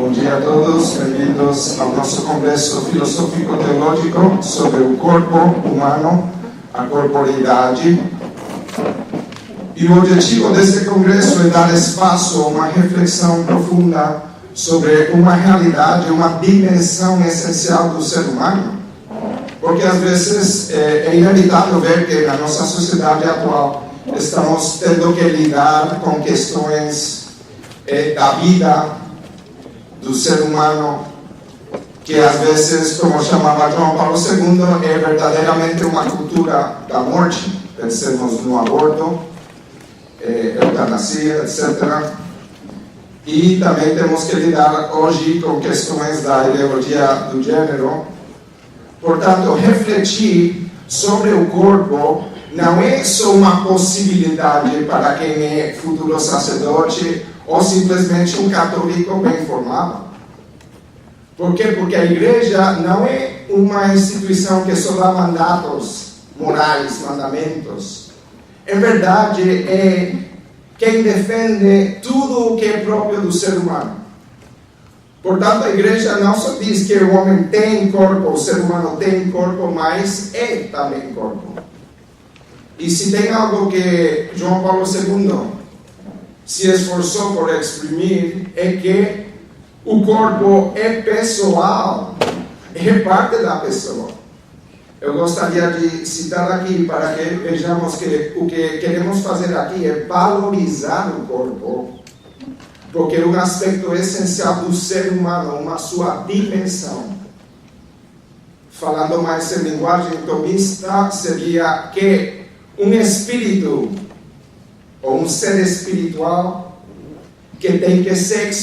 Bom dia a todos, bem-vindos ao nosso congresso filosófico-teológico sobre o corpo humano, a corporeidade. E o objetivo deste congresso é dar espaço a uma reflexão profunda sobre uma realidade, uma dimensão essencial do ser humano. Porque às vezes é inevitável ver que na nossa sociedade atual estamos tendo que lidar com questões da vida do ser humano, que às vezes, como chamava João Paulo II, é verdadeiramente uma cultura da morte. Pensemos no aborto, eutanásia, etc. E também temos que lidar hoje com questões da ideologia do gênero. Portanto, refletir sobre o corpo não é só uma possibilidade para quem é futuro sacerdote ou simplesmente um católico bem formado. Por quê? Porque a igreja não é uma instituição que só dá mandatos morais, mandamentos. Em verdade, é quem defende tudo o que é próprio do ser humano. Portanto, a igreja não só diz que o homem tem corpo, o ser humano tem corpo, mas é também corpo. E se tem algo que João Paulo II se esforçou por exprimir, é que o corpo é pessoal, é parte da pessoa. Eu gostaria de citar aqui para que vejamos que o que queremos fazer aqui é valorizar o corpo, porque é um aspecto essencial do ser humano, uma sua dimensão. Falando mais em linguagem tomista, seria que um espírito ou um ser espiritual que tem que se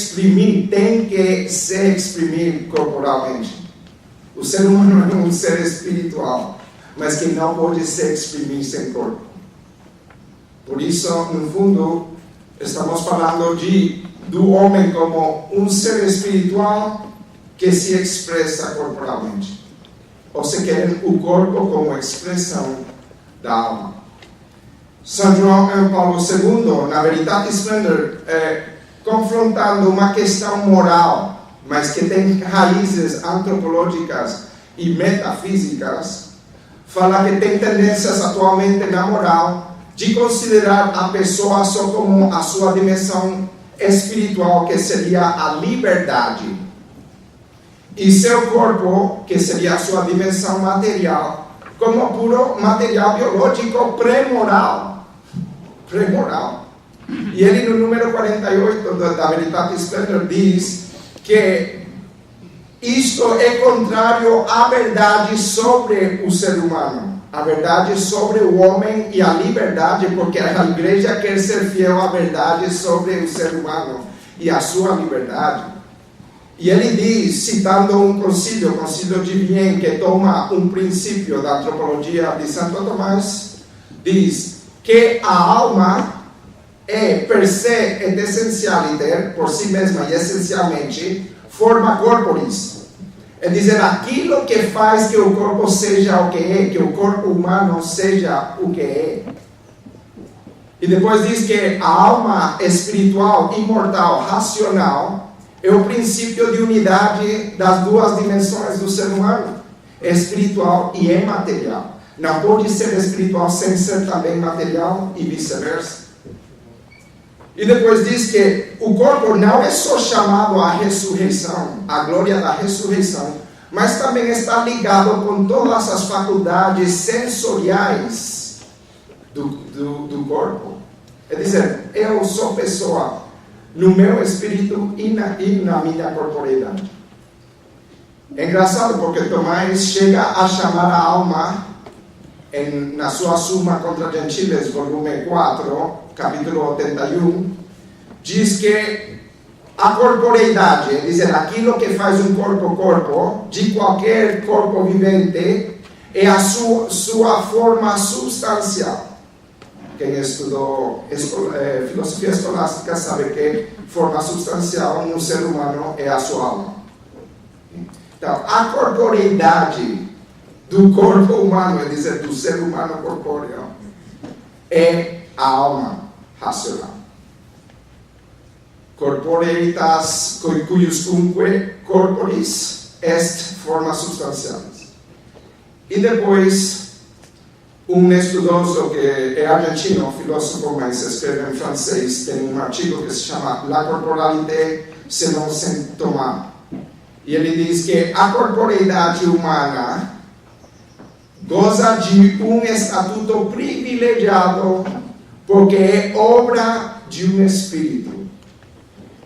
exprimir corporalmente. O ser humano é um ser espiritual, mas que não pode se exprimir sem corpo. Por isso, no fundo, estamos falando do homem como um ser espiritual que se expressa corporalmente. Ou se quer, o corpo como expressão da alma. São João Paulo II, na Veritatis Splendor, confrontando uma questão moral, mas que tem raízes antropológicas e metafísicas, fala que tem tendências atualmente na moral de considerar a pessoa só como a sua dimensão espiritual, que seria a liberdade, e seu corpo, que seria a sua dimensão material, como puro material biológico pré-moral. E ele, no número 48 da Veritatis Splendor, diz que isto é contrário à verdade sobre o ser humano, a verdade sobre o homem e a liberdade, porque a igreja quer ser fiel à verdade sobre o ser humano e a sua liberdade. E ele diz, citando um concílio, o concílio de Vienne, que toma um princípio da antropologia de Santo Tomás, diz que a alma é per se et essentialiter, por si mesma e essencialmente, forma corporis. É dizer, aquilo que faz que o corpo seja o que é, que o corpo humano seja o que é. E depois diz que a alma espiritual, imortal, racional, é o princípio de unidade das duas dimensões do ser humano, espiritual e imaterial. Não pode ser espiritual sem ser também material e vice-versa. E depois diz que o corpo não é só chamado à ressurreição, à glória da ressurreição, mas também está ligado com todas as faculdades sensoriais do corpo. É dizer, eu sou pessoa no meu espírito e na minha corporeidade. É engraçado porque Tomás chega a chamar a alma, na sua Summa contra Gentiles, volume 4, capítulo 81, diz que a corporeidade, é dizer, aquilo que faz um corpo, de qualquer corpo vivente, é a sua forma substancial. Quem estudou filosofia escolástica sabe que forma substancial no ser humano é a sua alma. Então, a corporeidade do corpo humano, é dizer, do ser humano corpóreo, é a alma racional. corporeitas cuiuscunque corporis est forma substancialis. E depois, estudioso que é argentino, filósofo, mas escreve em francês, tem artigo que se chama La corporalité selon Saint Thomas. E ele diz que a corporeidade humana goza de estatuto privilegiado porque é obra de espírito.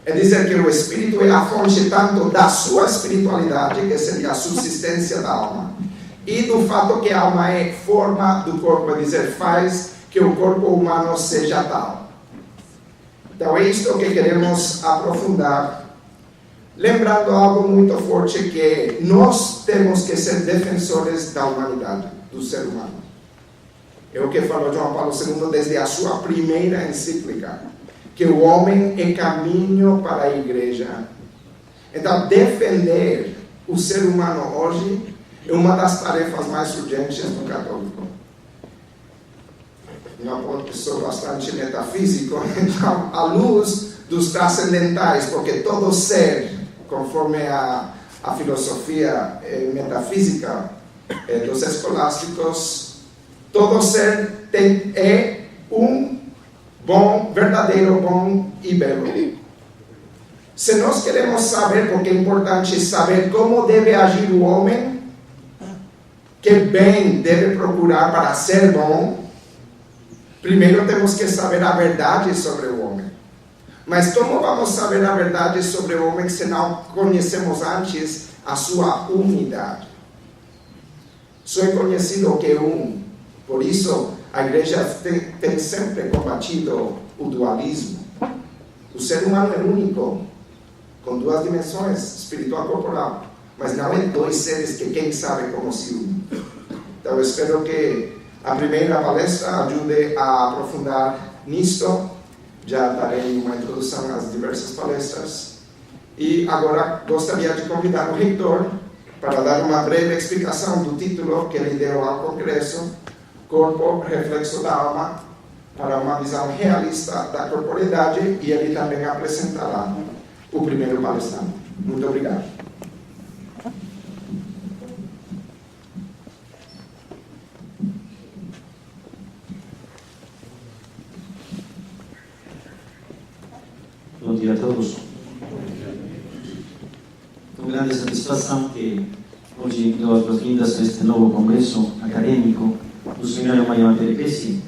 É dizer que o espírito é a fonte tanto da sua espiritualidade, que seria a subsistência da alma, e do fato que a alma é forma do corpo, é dizer, faz que o corpo humano seja tal. Então é isto que queremos aprofundar, lembrando algo muito forte, que nós temos que ser defensores da humanidade, do ser humano. É o que falou João Paulo II desde a sua primeira encíclica, que o homem é caminho para a igreja. Então, defender o ser humano hoje é uma das tarefas mais urgentes do católico. Eu sou bastante metafísico, então, à luz dos transcendentais, porque todo ser, conforme a filosofia metafísica dos escolásticos, todo ser é bom, verdadeiro, bom e belo. Se nós queremos saber, porque é importante saber como deve agir o homem, que bem deve procurar para ser bom, primeiro temos que saber a verdade sobre o homem. Mas como vamos saber a verdade sobre o homem se não conhecemos antes a sua unidade? Só é conhecido que é um. Por isso, a igreja tem sempre combatido o dualismo. O ser humano é único, com duas dimensões, espiritual e corporal. Mas não é dois seres que quem sabe como se unem. Então, eu espero que a primeira palestra ajude a aprofundar nisto. Já darei uma introdução às diversas palestras. E agora gostaria de convidar o reitor para dar uma breve explicação do título que ele deu ao congresso, Corpo, Reflexo da Alma, para uma visão realista da corporeidade, e ele também apresentará o primeiro palestrante. Muito obrigado. Bom dia a todos. Com grande satisfação que hoje dou as boas-vindas a este novo congresso acadêmico do Seminário Maior de Telepesi.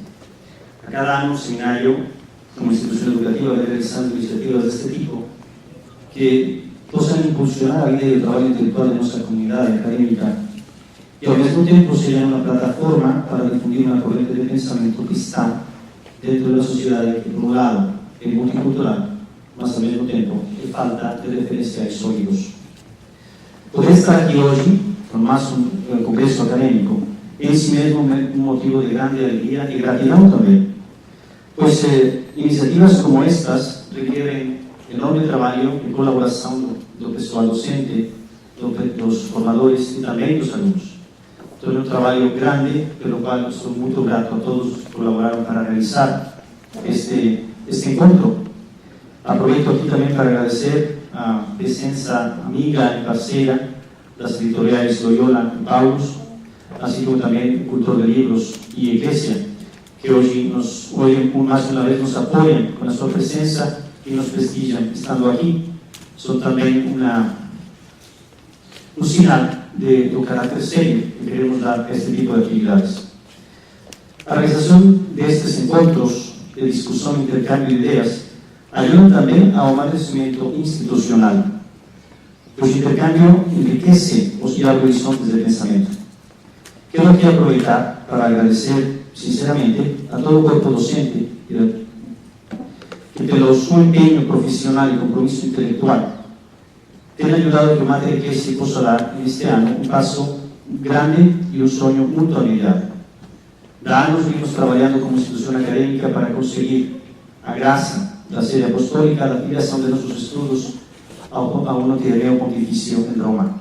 A cada ano, o seminário, como instituição educativa, vem realizando iniciativas deste tipo que possam impulsionar a vida e o trabalho intelectual de nossa comunidade acadêmica e, ao mesmo tempo, sejam uma plataforma para difundir uma corrente de pensamento que está dentro da sociedade, que, por um lado, é multicultural, mas, ao mesmo tempo, é falta de referenciais sólidos. Poder estar aqui hoje, com mais um congresso acadêmico, é em si mesmo um motivo de grande alegria e gratidão também, pois iniciativas como estas requerem enorme trabalho e colaboração do pessoal docente, dos formadores e também dos alunos. Então, é um trabalho grande, pelo qual sou muito grato a todos que colaboraram para realizar este encontro. Aproveito aqui também para agradecer a presença amiga e parceira das editoriais Loyola e Paulus, assim como também o Cultor de Livros e Igreja, que hoje mais uma vez nos apoiam com a sua presença e nos prestigiam estando aqui. São também um sinal do caráter sério que queremos dar a este tipo de atividades. A realização destes encontros de discussão e intercâmbio de ideias ajuda também ao amadurecimento institucional, pois o intercâmbio enriquece os horizontes de pensamento. Quero aqui aproveitar para agradecer sinceramente a todo o corpo docente que, pelo seu empenho profissional e compromisso intelectual, tem ajudado a que o Mater Ecclesiae possa dar, neste ano, um passo grande e um sonho muito admirado. Há anos vimos trabalhando como instituição acadêmica para conseguir a graça da sede apostólica da filiação de nossos estudos ao Notierneo Pontifício em Roma.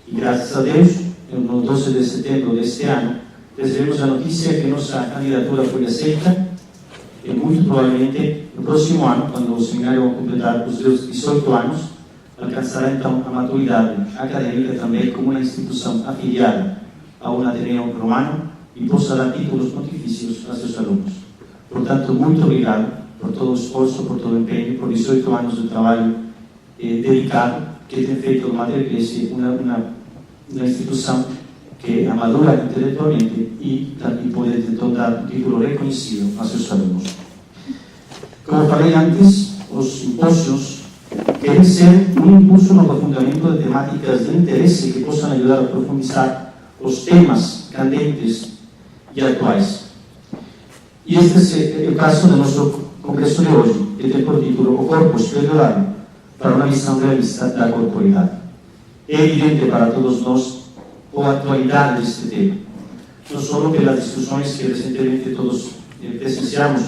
E graças a Deus, no 12 de setembro deste ano, recebemos a notícia que nossa candidatura foi aceita e muito provavelmente no próximo ano, quando o seminário completar os seus 18 anos, alcançará então a maturidade acadêmica também como uma instituição afiliada a um Ateneu romano e possa dar títulos pontifícios a seus alunos. Portanto, muito obrigado por todo o esforço, por todo o empenho, por 18 anos de trabalho dedicado que tem feito do Mater Ecclesiae uma instituição que amadura intelectualmente e pode então dar um título reconhecido a seus alunos. Como falei antes, os simpósios querem ser um impulso no aprofundamento de temáticas de interesse que possam ajudar a profundizar os temas candentes e atuais. E este é o caso do nosso congresso de hoje, que tem por título O Corpo Espiritual para uma visão realista da corporeidade. É evidente para todos nós a atualidade deste tema, não só pelas discussões que recentemente todos presenciamos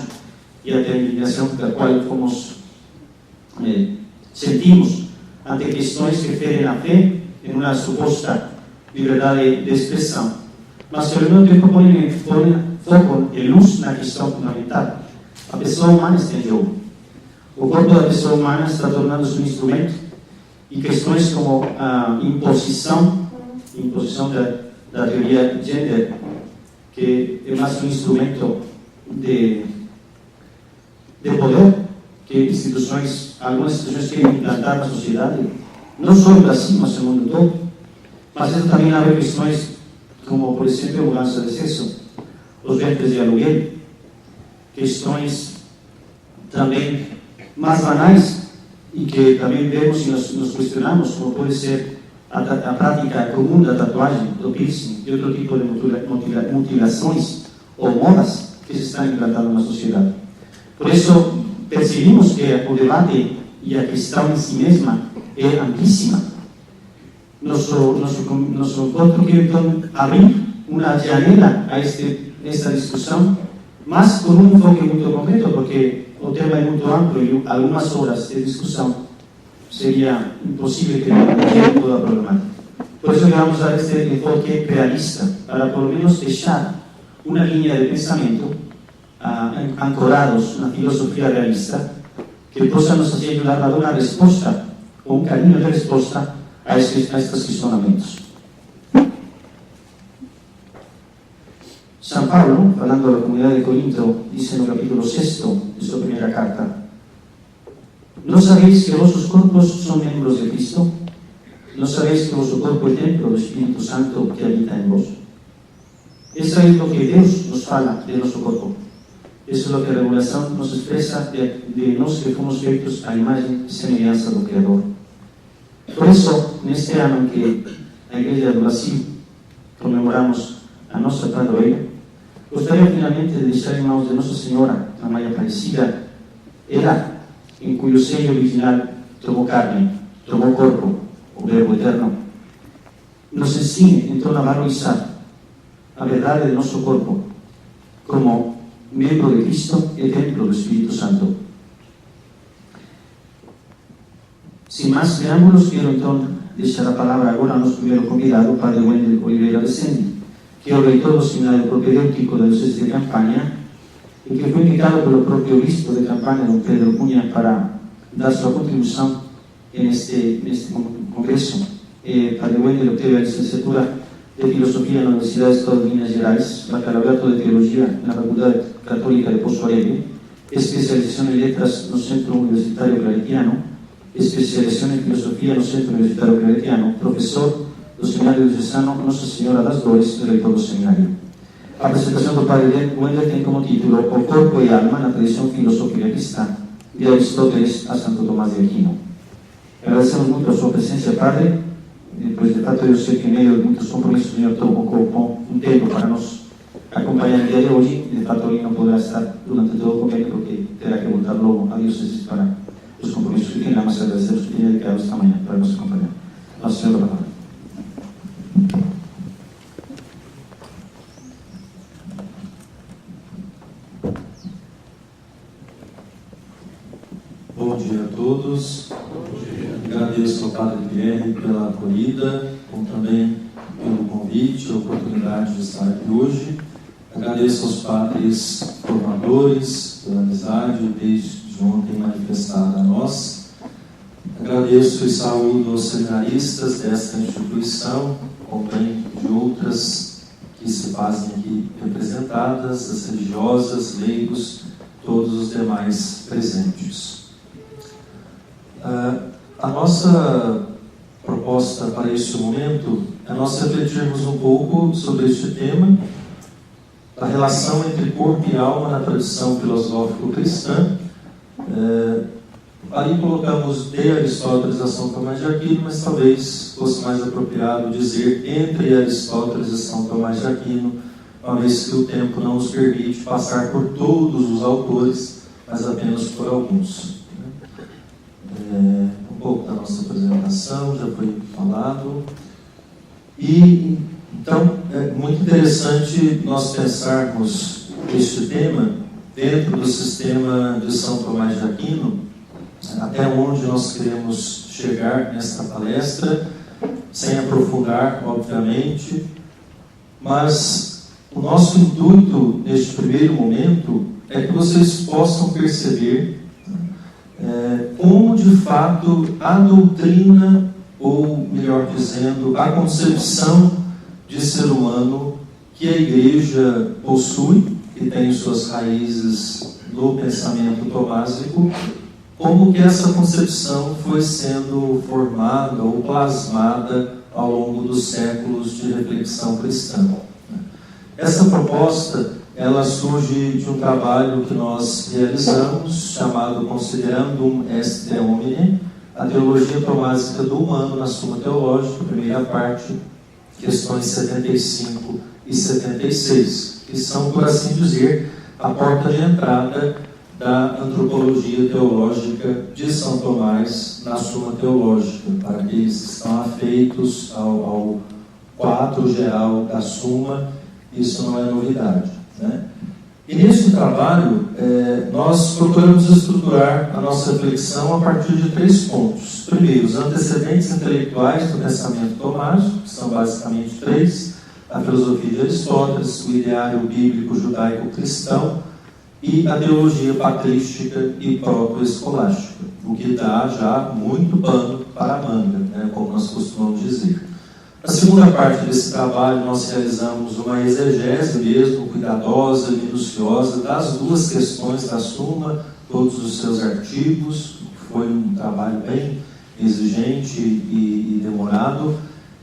e até a indignação da qual sentimos ante questões que ferem a fé em uma suposta liberdade de expressão, mas que ao mesmo tempo põem foco e luz na questão fundamental. A pessoa humana está em jogo. O corpo da pessoa humana está tornando-se um instrumento e questões como a imposição da teoria gender, que é mais um instrumento de poder que algumas instituições querem implantar na sociedade, não só no Brasil, mas no mundo todo. Mas isso também há questões como, por exemplo, a mudança de sexo, os ventres de aluguel, questões também mais banais e que também vemos e nos questionamos, como pode ser a prática comum da tatuagem, do piercing, de outro tipo de mutilações ou modas que se estão implantando na sociedade. Por isso, percebemos que o debate e a questão em si mesma é amplíssima. Nosso encontro quer então abrir uma janela a esta discussão, mas com um enfoque muito concreto, porque o tema é muito amplo e algumas horas de discussão seria impossível ter toda a problemática. Por isso que vamos dar este enfoque realista, para por lo menos deixar uma linha de pensamento ancorados na filosofia realista, que possa nos ajudar a dar uma resposta, ou um caminho de resposta a estes questionamentos. São Paulo, falando da comunidade de Corinto, diz no capítulo 6 de sua primeira carta: não sabeis que vossos corpos são membros de Cristo? Não sabeis que vosso corpo é templo do Espírito Santo que habita em vós? Isso é o que Deus nos fala de nosso corpo. Isso é o que a revelação nos expressa de nós que fomos feitos à imagem e semelhança do Criador. Por isso, neste ano em que a Igreja do Brasil comemoramos a nossa padroeira, gostaria finalmente de deixar em mãos de Nossa Senhora, a Mãe Aparecida, ela em cujo seio original tomou carne, tomou corpo, o Verbo Eterno, nos ensine então a valorizar a verdade de nosso corpo como membro de Cristo e templo do Espírito Santo. Sem mais preâmbulos, quero então deixar a palavra agora ao nosso primeiro convidado, o Padre Wendel Oliveira de Sende, que é o reitor do Seminário Propedêutico da Diocese de Campanha e que foi indicado pelo próprio Bispo de Campanha, Dom Pedro Cunha, para dar sua contribuição neste congresso. Padre Wendel obteve a licenciatura de Filosofia na Universidade do Estado de Minas Gerais, bacalaureato de Teologia na Faculdade Católica de Poço Alegre, especialização em Letras no Centro Universitário Claretiano, especialização em Filosofia no Centro Universitário Claretiano, professor do Seminário Diocesano Nossa Senhora das Dores e reitor do seminário. A apresentação do Padre Wendel tem como título O Corpo e a Alma na Tradição Filosófica Cristã, de Aristóteles a Santo Tomás de Aquino. Agradecemos muito a sua presença, Padre. Pois de fato eu sei que em meio de muitos compromissos o Senhor colocou um tempo para nos acompanhar no dia de hoje, e de fato ele não poderá estar durante todo o convênio porque terá que voltar logo a diocese para os compromissos que tem lá, mas agradecemos que tenha dedicado esta manhã para nos acompanhar. Nossa Senhora da Palavra. Bom dia a todos. Agradeço ao Padre Pierre pela acolhida, como também pelo convite, a oportunidade de estar aqui hoje. Agradeço aos padres formadores pela amizade desde ontem manifestada a nós. Agradeço e saúdo aos seminaristas desta instituição, como também de outras que se fazem aqui representadas, as religiosas, leigos, todos os demais presentes. A nossa proposta para este momento é nós refletirmos um pouco sobre este tema, da relação entre corpo e alma na tradição filosófico-cristã. Ali colocamos de Aristóteles a São Tomás de Aquino, mas talvez fosse mais apropriado dizer entre Aristóteles e São Tomás de Aquino, uma vez que o tempo não nos permite passar por todos os autores, mas apenas por alguns. Um pouco da nossa apresentação já foi falado. E então é muito interessante nós pensarmos este tema dentro do sistema de São Tomás de Aquino, até onde nós queremos chegar nesta palestra, sem aprofundar, obviamente, mas o nosso intuito neste primeiro momento é que vocês possam perceber como de fato a doutrina, ou melhor dizendo, a concepção de ser humano que a Igreja possui, que tem suas raízes no pensamento tomásico, como que essa concepção foi sendo formada ou plasmada ao longo dos séculos de reflexão cristã. Essa proposta, ela surge de um trabalho que nós realizamos, chamado Considerandum Est Homine, a teologia tomásica do humano na Suma Teológica, primeira parte, questões 75 e 76, que são, por assim dizer, a porta de entrada da antropologia teológica de São Tomás na Suma Teológica, para aqueles que estão afeitos ao quadro geral da Suma, isso não é novidade, né? E nesse trabalho, nós procuramos estruturar a nossa reflexão a partir de 3 pontos. Primeiro, os antecedentes intelectuais do pensamento tomásico, que são basicamente 3, a filosofia de Aristóteles, o ideário bíblico judaico-cristão e a teologia patrística e proto-escolástica, o que dá já muito pano para a manga, né, como nós costumamos dizer. Na segunda parte desse trabalho, nós realizamos uma exegese mesmo, cuidadosa, minuciosa, das 2 questões da Suma, todos os seus artigos. Foi um trabalho bem exigente e demorado,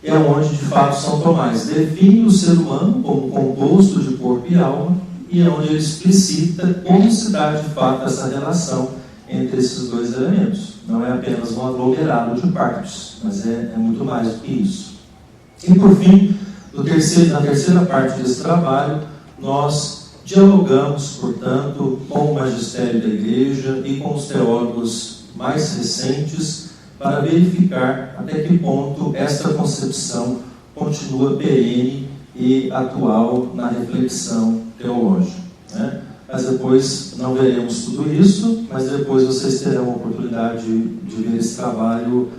é onde, de fato, São Tomás define o ser humano como composto de corpo e alma, e é onde ele explicita como se dá, de fato, essa relação entre esses 2 elementos. Não é apenas um aglomerado de partes, mas é muito mais do que isso. E, por fim, na terceira parte desse trabalho, nós dialogamos, portanto, com o magistério da Igreja e com os teólogos mais recentes para verificar até que ponto esta concepção continua perene e atual na reflexão teológica, né? Mas depois não veremos tudo isso, mas depois vocês terão a oportunidade de ver esse trabalho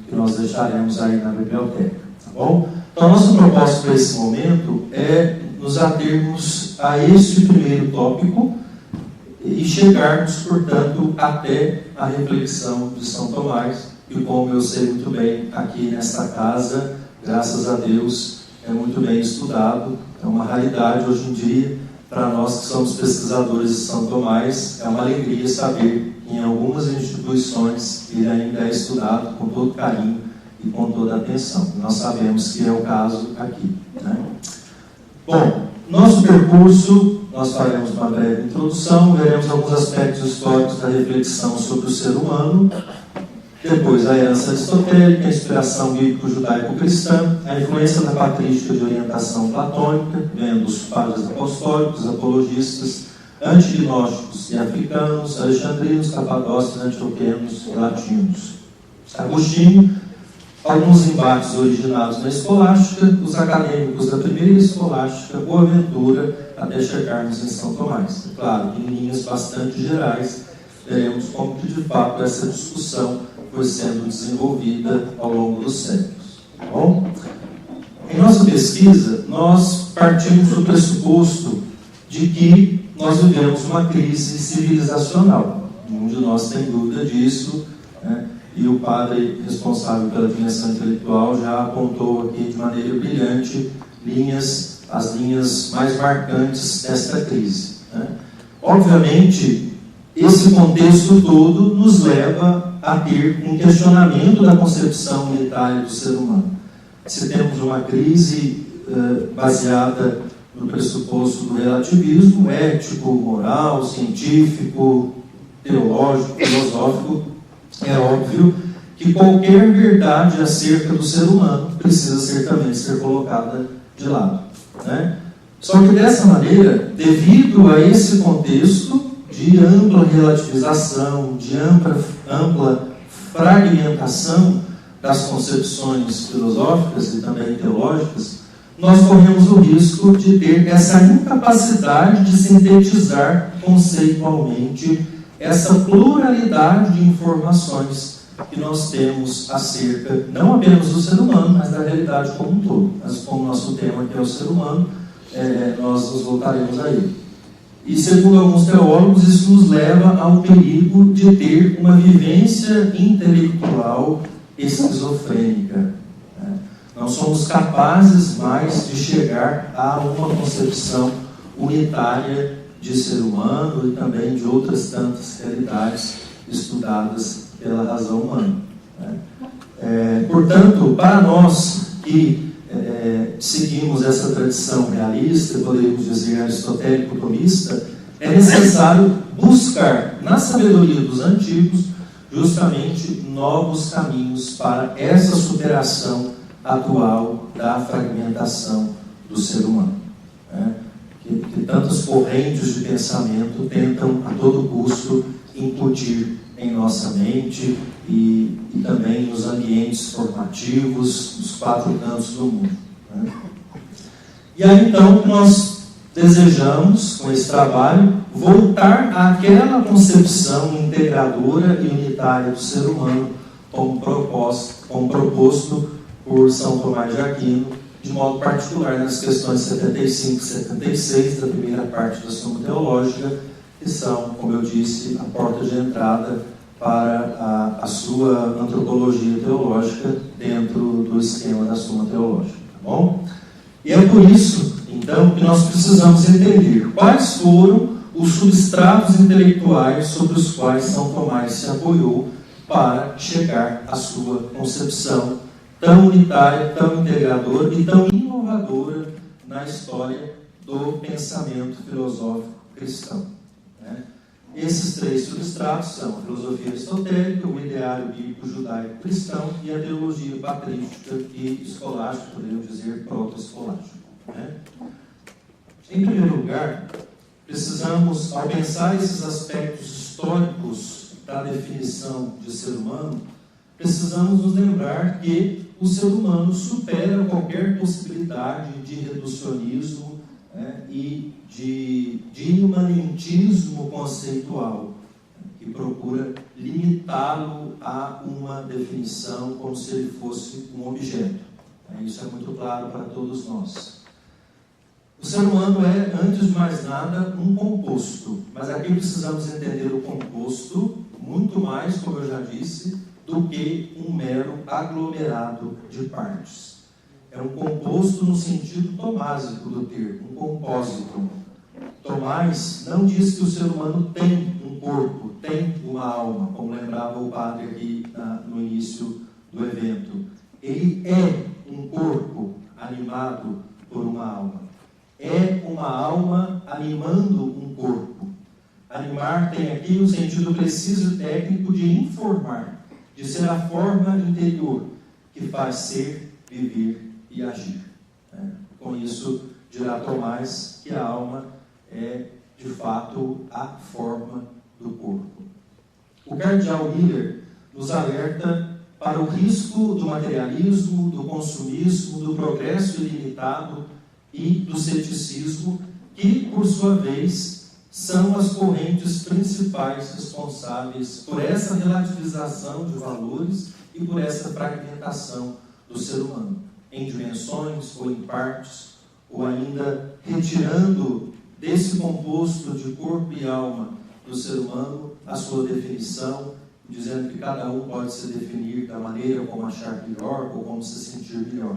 que nós deixaremos aí na biblioteca, tá bom? Então, a nossa proposta para esse momento é nos atermos a este primeiro tópico e chegarmos, portanto, até a reflexão de São Tomás, que, como eu sei muito bem, aqui nesta casa, graças a Deus, é muito bem estudado, é uma raridade hoje em dia. Para nós que somos pesquisadores de São Tomás, é uma alegria saber que em algumas instituições ele ainda é estudado com todo carinho e com toda atenção. Nós sabemos que é o caso aqui, né? Bom, nosso percurso, nós faremos uma breve introdução, veremos alguns aspectos históricos da reflexão sobre o ser humano, depois a herança aristotélica, a inspiração bíblico-judaico-cristã, a influência da patrística de orientação platônica, vendo os padres apostólicos, apologistas, antignósticos e africanos, alexandrinos, capadócios, antioquenos e latinos. Agostinho, alguns embates originados na escolástica, os acadêmicos da primeira escolástica, Boaventura, até chegarmos em São Tomás. Claro, em linhas bastante gerais, veremos como que de fato essa discussão foi sendo desenvolvida ao longo dos séculos. Tá bom? Em nossa nossa pesquisa, nós partimos do pressuposto de que nós vivemos uma crise civilizacional. Nenhum de nós tem dúvida disso, né? E o padre responsável pela dimensão intelectual já apontou aqui de maneira brilhante as linhas mais marcantes desta crise, né? Obviamente, esse contexto todo nos leva a ter um questionamento da concepção unitária do ser humano. Se temos uma crise baseada no pressuposto do relativismo ético, moral, científico, teológico, filosófico, é óbvio que qualquer verdade acerca do ser humano precisa ser colocada de lado, né? Só que dessa maneira, devido a esse contexto de ampla relativização, de ampla fragmentação das concepções filosóficas e também teológicas, nós corremos o risco de ter essa incapacidade de sintetizar conceitualmente essa pluralidade de informações que nós temos acerca, não apenas do ser humano, mas da realidade como um todo. Mas como o nosso tema aqui é o ser humano, nós nos voltaremos a ele. E segundo alguns teólogos, isso nos leva ao perigo de ter uma vivência intelectual esquizofrênica. Não somos capazes mais de chegar a uma concepção unitária de ser humano e também de outras tantas realidades estudadas pela razão humana. Portanto, para nós que seguimos essa tradição realista, poderíamos dizer aristotélico-tomista, é necessário buscar na sabedoria dos antigos justamente novos caminhos para essa superação atual da fragmentação do ser humano, né? Que tantas correntes de pensamento tentam a todo custo incutir em nossa mente e também nos ambientes formativos, nos 4 cantos do mundo, né? E aí então nós desejamos, com esse trabalho, voltar àquela concepção integradora e unitária do ser humano como proposto por São Tomás de Aquino, de modo particular nas questões 75 e 76 da primeira parte da Suma Teológica, que são, como eu disse, a porta de entrada para a sua antropologia teológica dentro do esquema da Suma Teológica. Tá bom? E é por isso, então, que nós precisamos entender quais foram os substratos intelectuais sobre os quais São Tomás se apoiou para chegar à sua concepção tão unitária, tão integradora e tão inovadora na história do pensamento filosófico cristão, né? Esses 3 substratos são a filosofia aristotélica, o ideário bíblico judaico-cristão e a teologia patrística e escolástica, podemos dizer proto-escolástica, né? Em primeiro lugar, precisamos, ao pensar esses aspectos históricos da definição de ser humano, precisamos nos lembrar que o ser humano supera qualquer possibilidade de reducionismo, né, e de imanentismo conceitual, que procura limitá-lo a uma definição como se ele fosse um objeto. Isso é muito claro para todos nós. O ser humano é, antes de mais nada, um composto, mas aqui precisamos entender o composto muito mais, como eu já disse, do que um mero aglomerado de partes. É um composto no sentido tomásico do termo, um compósito. Tomás não diz que o ser humano tem um corpo, tem uma alma, como lembrava o padre aqui no início do evento. Ele é um corpo animado por uma alma. É uma alma animando um corpo. Animar tem aqui o sentido preciso e técnico de informar, de ser a forma interior que faz ser, viver e agir. Com isso, dirá Tomás que a alma é, de fato, a forma do corpo. O cardeal Miller nos alerta para o risco do materialismo, do consumismo, do progresso ilimitado e do ceticismo, que, por sua vez, são as correntes principais responsáveis por essa relativização de valores e por essa fragmentação do ser humano. em dimensões ou em partes, ou ainda retirando desse composto de corpo e alma do ser humano a sua definição, dizendo que cada um pode se definir da maneira como achar melhor ou como se sentir melhor.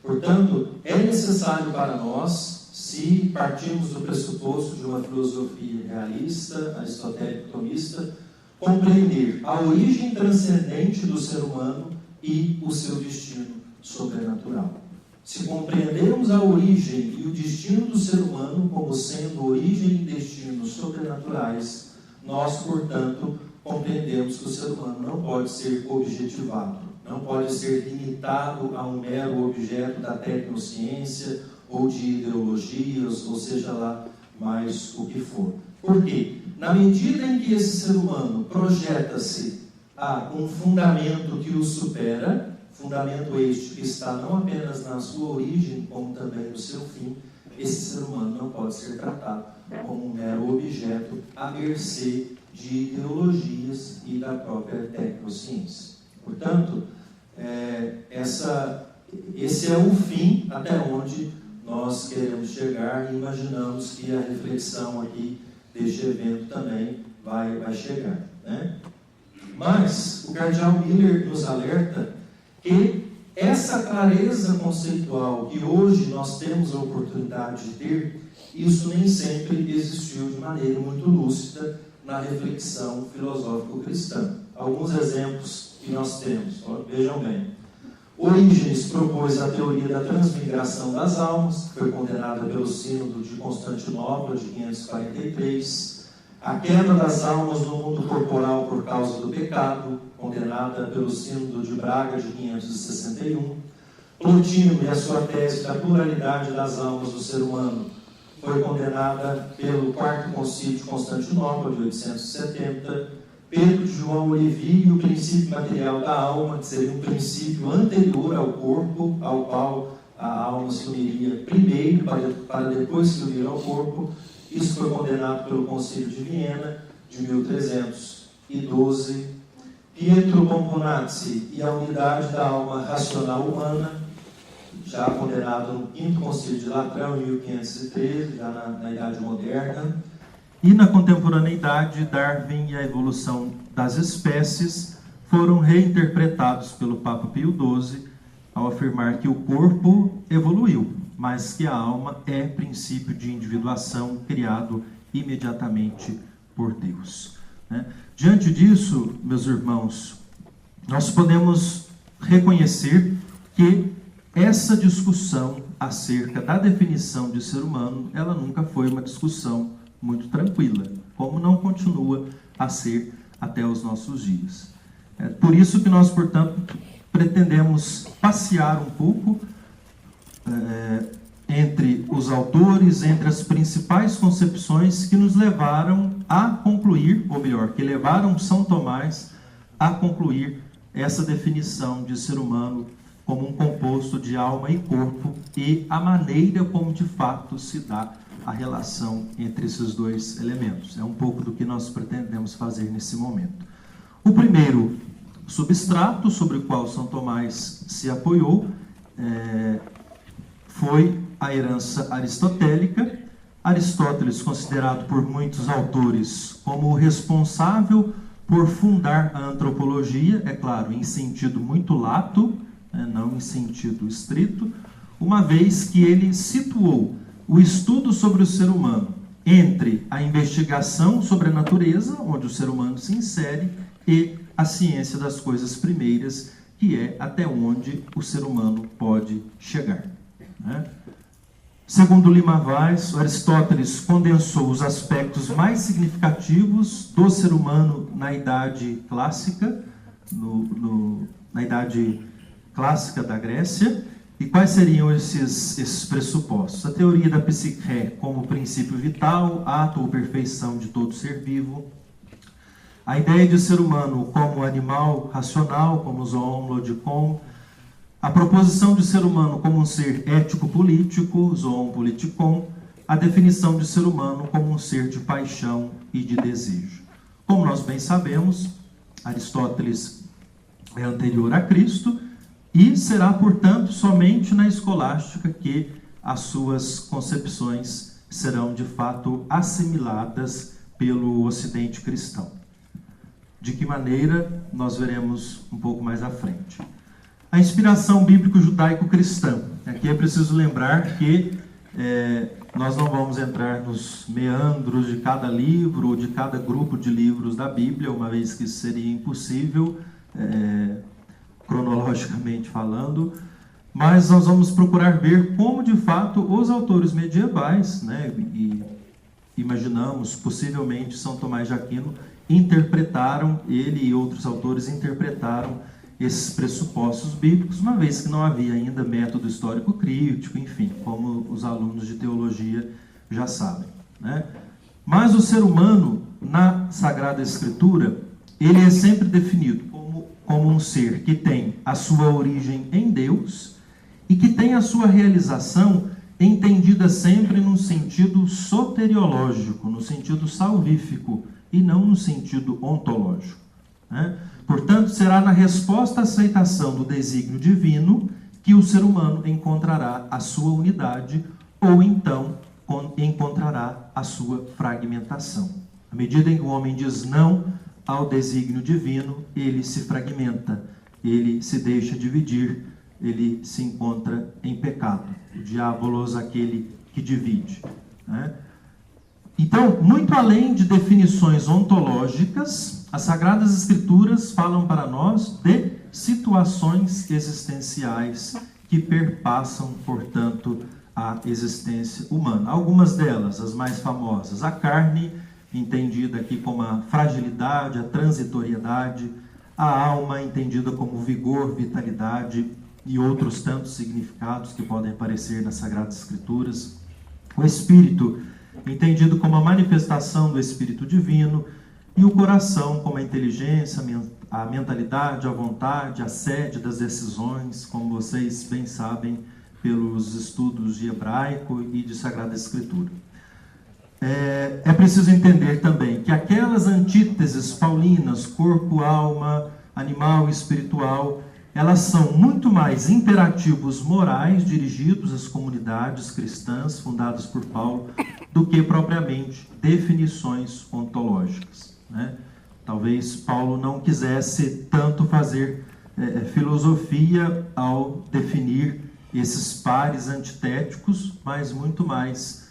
Portanto, é necessário para nós, se partimos do pressuposto de uma filosofia realista, aristotélico-tomista, compreender a origem transcendente do ser humano e o seu destino sobrenatural. Se compreendermos a origem e o destino do ser humano como sendo origem e destino sobrenaturais, nós, portanto, compreendemos que o ser humano não pode ser objetivado, não pode ser limitado a um mero objeto da tecnociência ou de ideologias, ou seja lá mais o que for. Por quê? Na medida em que esse ser humano projeta-se a um fundamento que o supera, fundamento este que está não apenas na sua origem, como também no seu fim, esse ser humano não pode ser tratado como um mero objeto à mercê de ideologias e da própria tecnociência. Portanto, esse é o fim até onde nós queremos chegar e imaginamos que a reflexão aqui deste evento também vai chegar, né? Mas o cardeal Miller nos alerta que essa clareza conceitual que hoje nós temos a oportunidade de ter, isso nem sempre existiu de maneira muito lúcida na reflexão filosófico-cristã. Alguns exemplos que nós temos, vejam bem. Orígenes propôs a teoria da transmigração das almas, que foi condenada pelo Sínodo de Constantinopla de 543. A queda das almas no mundo corporal por causa do pecado, condenada pelo Sínodo de Braga de 561. Plotino e a sua tese da pluralidade das almas do ser humano foi condenada pelo Quarto Concílio de Constantinopla de 870. Pedro de João Olivier e o princípio material da alma, que seria um princípio anterior ao corpo, ao qual a alma se uniria primeiro para depois se unir ao corpo. Isso foi condenado pelo Concílio de Viena, de 1312. Pietro Pomponazzi e a unidade da alma racional humana, já condenado no Quinto Concílio de Latrão, em 1513, já na Idade Moderna. E na contemporaneidade, Darwin e a evolução das espécies foram reinterpretados pelo Papa Pio XII ao afirmar que o corpo evoluiu, mas que a alma é princípio de individuação criado imediatamente por Deus. Diante disso, meus irmãos, nós podemos reconhecer que essa discussão acerca da definição de ser humano, ela nunca foi uma discussão muito tranquila, como não continua a ser até os nossos dias. É por isso que nós, portanto, pretendemos passear um pouco entre os autores, entre as principais concepções que nos levaram a concluir, ou melhor, que levaram São Tomás a concluir essa definição de ser humano como um composto de alma e corpo e a maneira como de fato se dá a relação entre esses dois elementos. É um pouco do que nós pretendemos fazer nesse momento. O primeiro substrato sobre o qual São Tomás se apoiou foi a herança aristotélica. Aristóteles, considerado por muitos autores como o responsável por fundar a antropologia, é claro, em sentido muito lato, não em sentido estrito, uma vez que ele situou o estudo sobre o ser humano entre a investigação sobre a natureza, onde o ser humano se insere, e a ciência das coisas primeiras, que é até onde o ser humano pode chegar. Segundo Lima Vaz, Aristóteles condensou os aspectos mais significativos do ser humano na idade clássica, na idade clássica da Grécia. E quais seriam esses pressupostos? A teoria da psique como princípio vital, ato ou perfeição de todo ser vivo. A ideia de ser humano como animal racional, como zoon logikon. A proposição de ser humano como um ser ético-político, zoon politikon. A definição de ser humano como um ser de paixão e de desejo. Como nós bem sabemos, Aristóteles é anterior a Cristo, e será, portanto, somente na escolástica que as suas concepções serão, de fato, assimiladas pelo Ocidente cristão. De que maneira, nós veremos um pouco mais à frente. A inspiração bíblico-judaico-cristã. Aqui é preciso lembrar que nós não vamos entrar nos meandros de cada livro ou de cada grupo de livros da Bíblia, uma vez que isso seria impossível, cronologicamente falando, mas nós vamos procurar ver como, de fato, os autores medievais, e imaginamos, possivelmente, São Tomás de Aquino, interpretaram, ele e outros autores interpretaram esses pressupostos bíblicos, uma vez que não havia ainda método histórico crítico, enfim, como os alunos de teologia já sabem, Mas o ser humano, na Sagrada Escritura, ele é sempre definido como um ser que tem a sua origem em Deus e que tem a sua realização entendida sempre no sentido soteriológico, no sentido salvífico, e não no sentido ontológico. Portanto, será na resposta à aceitação do desígnio divino que o ser humano encontrará a sua unidade, ou então encontrará a sua fragmentação. À medida em que o homem diz não ao desígnio divino, ele se fragmenta, ele se deixa dividir, ele se encontra em pecado. O diabolos, aquele que divide. Então, muito além de definições ontológicas, as Sagradas Escrituras falam para nós de situações existenciais que perpassam, portanto, a existência humana. Algumas delas, as mais famosas, a carne, entendida aqui como a fragilidade, a transitoriedade, a alma, entendida como vigor, vitalidade e outros tantos significados que podem aparecer nas Sagradas Escrituras. O espírito, entendido como a manifestação do Espírito Divino, e o coração como a inteligência, a mentalidade, a vontade, a sede das decisões, como vocês bem sabem pelos estudos de hebraico e de Sagrada Escritura. É preciso entender também que aquelas antíteses paulinas, corpo, alma, animal e espiritual, elas são muito mais imperativos morais dirigidos às comunidades cristãs fundadas por Paulo do que propriamente definições ontológicas. Talvez Paulo não quisesse tanto fazer filosofia ao definir esses pares antitéticos, mas muito mais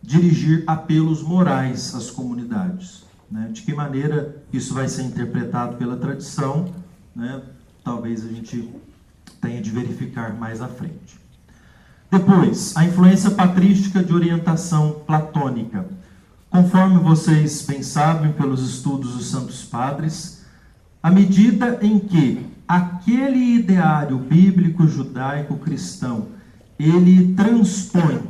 dirigir apelos morais às comunidades. De que maneira isso vai ser interpretado pela tradição, talvez a gente tenha de verificar mais à frente. Depois, a influência patrística de orientação platônica. Conforme vocês bem sabem pelos estudos dos Santos Padres, à medida em que aquele ideário bíblico judaico-cristão ele transpõe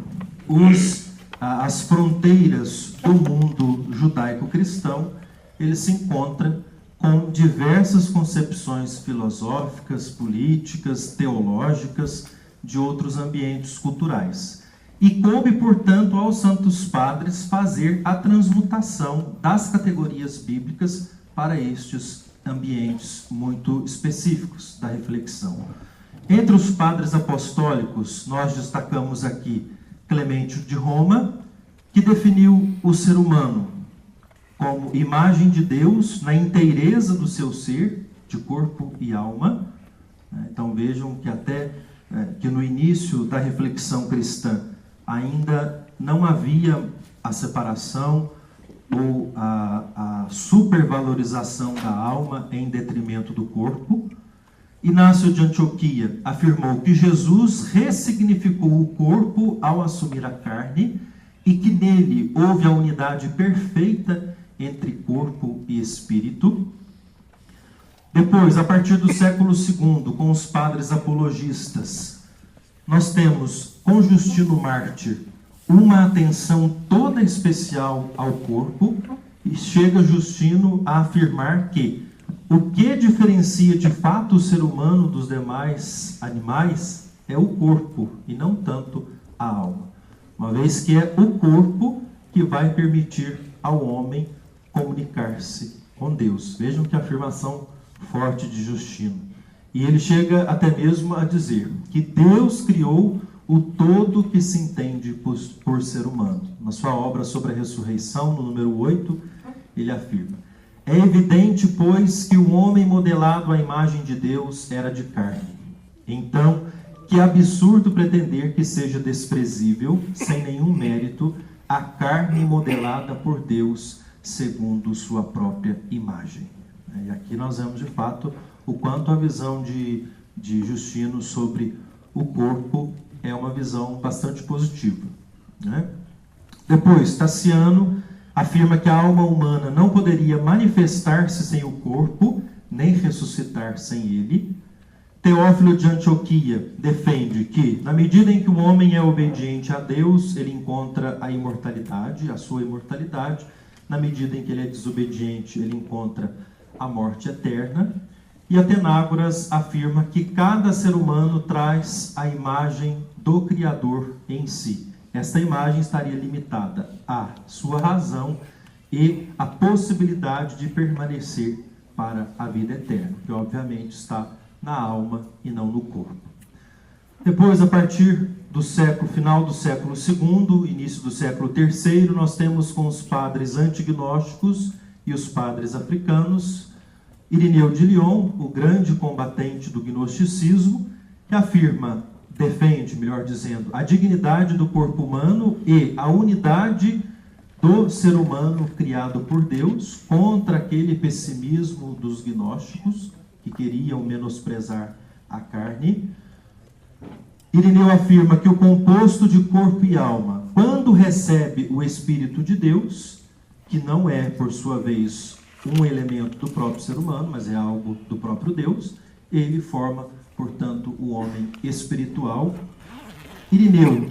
as fronteiras do mundo judaico-cristão, ele se encontra com diversas concepções filosóficas, políticas, teológicas de outros ambientes culturais. E coube, portanto, aos Santos Padres fazer a transmutação das categorias bíblicas para estes ambientes muito específicos da reflexão. Entre os padres apostólicos, nós destacamos aqui Clemente de Roma, que definiu o ser humano como imagem de Deus na inteireza do seu ser, de corpo e alma. Então vejam que até que no início da reflexão cristã ainda não havia a separação ou a supervalorização da alma em detrimento do corpo. Inácio de Antioquia afirmou que Jesus ressignificou o corpo ao assumir a carne e que nele houve a unidade perfeita entre corpo e espírito. Depois, a partir do século II, com os padres apologistas, nós temos, com Justino Mártir, uma atenção toda especial ao corpo, e chega Justino a afirmar que o que diferencia de fato o ser humano dos demais animais é o corpo, e não tanto a alma, uma vez que é o corpo que vai permitir ao homem comunicar-se com Deus. Vejam que afirmação forte de Justino. E ele chega até mesmo a dizer que Deus criou o todo que se entende por ser humano. Na sua obra sobre a ressurreição, no número 8, ele afirma: é evidente, pois, que o homem modelado à imagem de Deus era de carne. Então, que absurdo pretender que seja desprezível, sem nenhum mérito, a carne modelada por Deus segundo sua própria imagem. E aqui nós vemos, de fato, o quanto a visão de Justino sobre o corpo é uma visão bastante positiva, né? Depois, Tassiano afirma que a alma humana não poderia manifestar-se sem o corpo, nem ressuscitar sem ele. Teófilo de Antioquia defende que, na medida em que o homem é obediente a Deus, ele encontra a imortalidade, a sua imortalidade. Na medida em que ele é desobediente, ele encontra a morte eterna. E Atenágoras afirma que cada ser humano traz a imagem do Criador em si. Esta imagem estaria limitada à sua razão e à possibilidade de permanecer para a vida eterna, que obviamente está na alma e não no corpo. Depois, a partir do final do século II, início do século III, nós temos com os padres antignósticos e os padres africanos, Irineu de Lyon, o grande combatente do gnosticismo, que defende, melhor dizendo, a dignidade do corpo humano e a unidade do ser humano criado por Deus, contra aquele pessimismo dos gnósticos, que queriam menosprezar a carne. Irineu afirma que o composto de corpo e alma, quando recebe o Espírito de Deus, que não é, por sua vez, um elemento do próprio ser humano, mas é algo do próprio Deus, ele forma, portanto, o homem espiritual. Irineu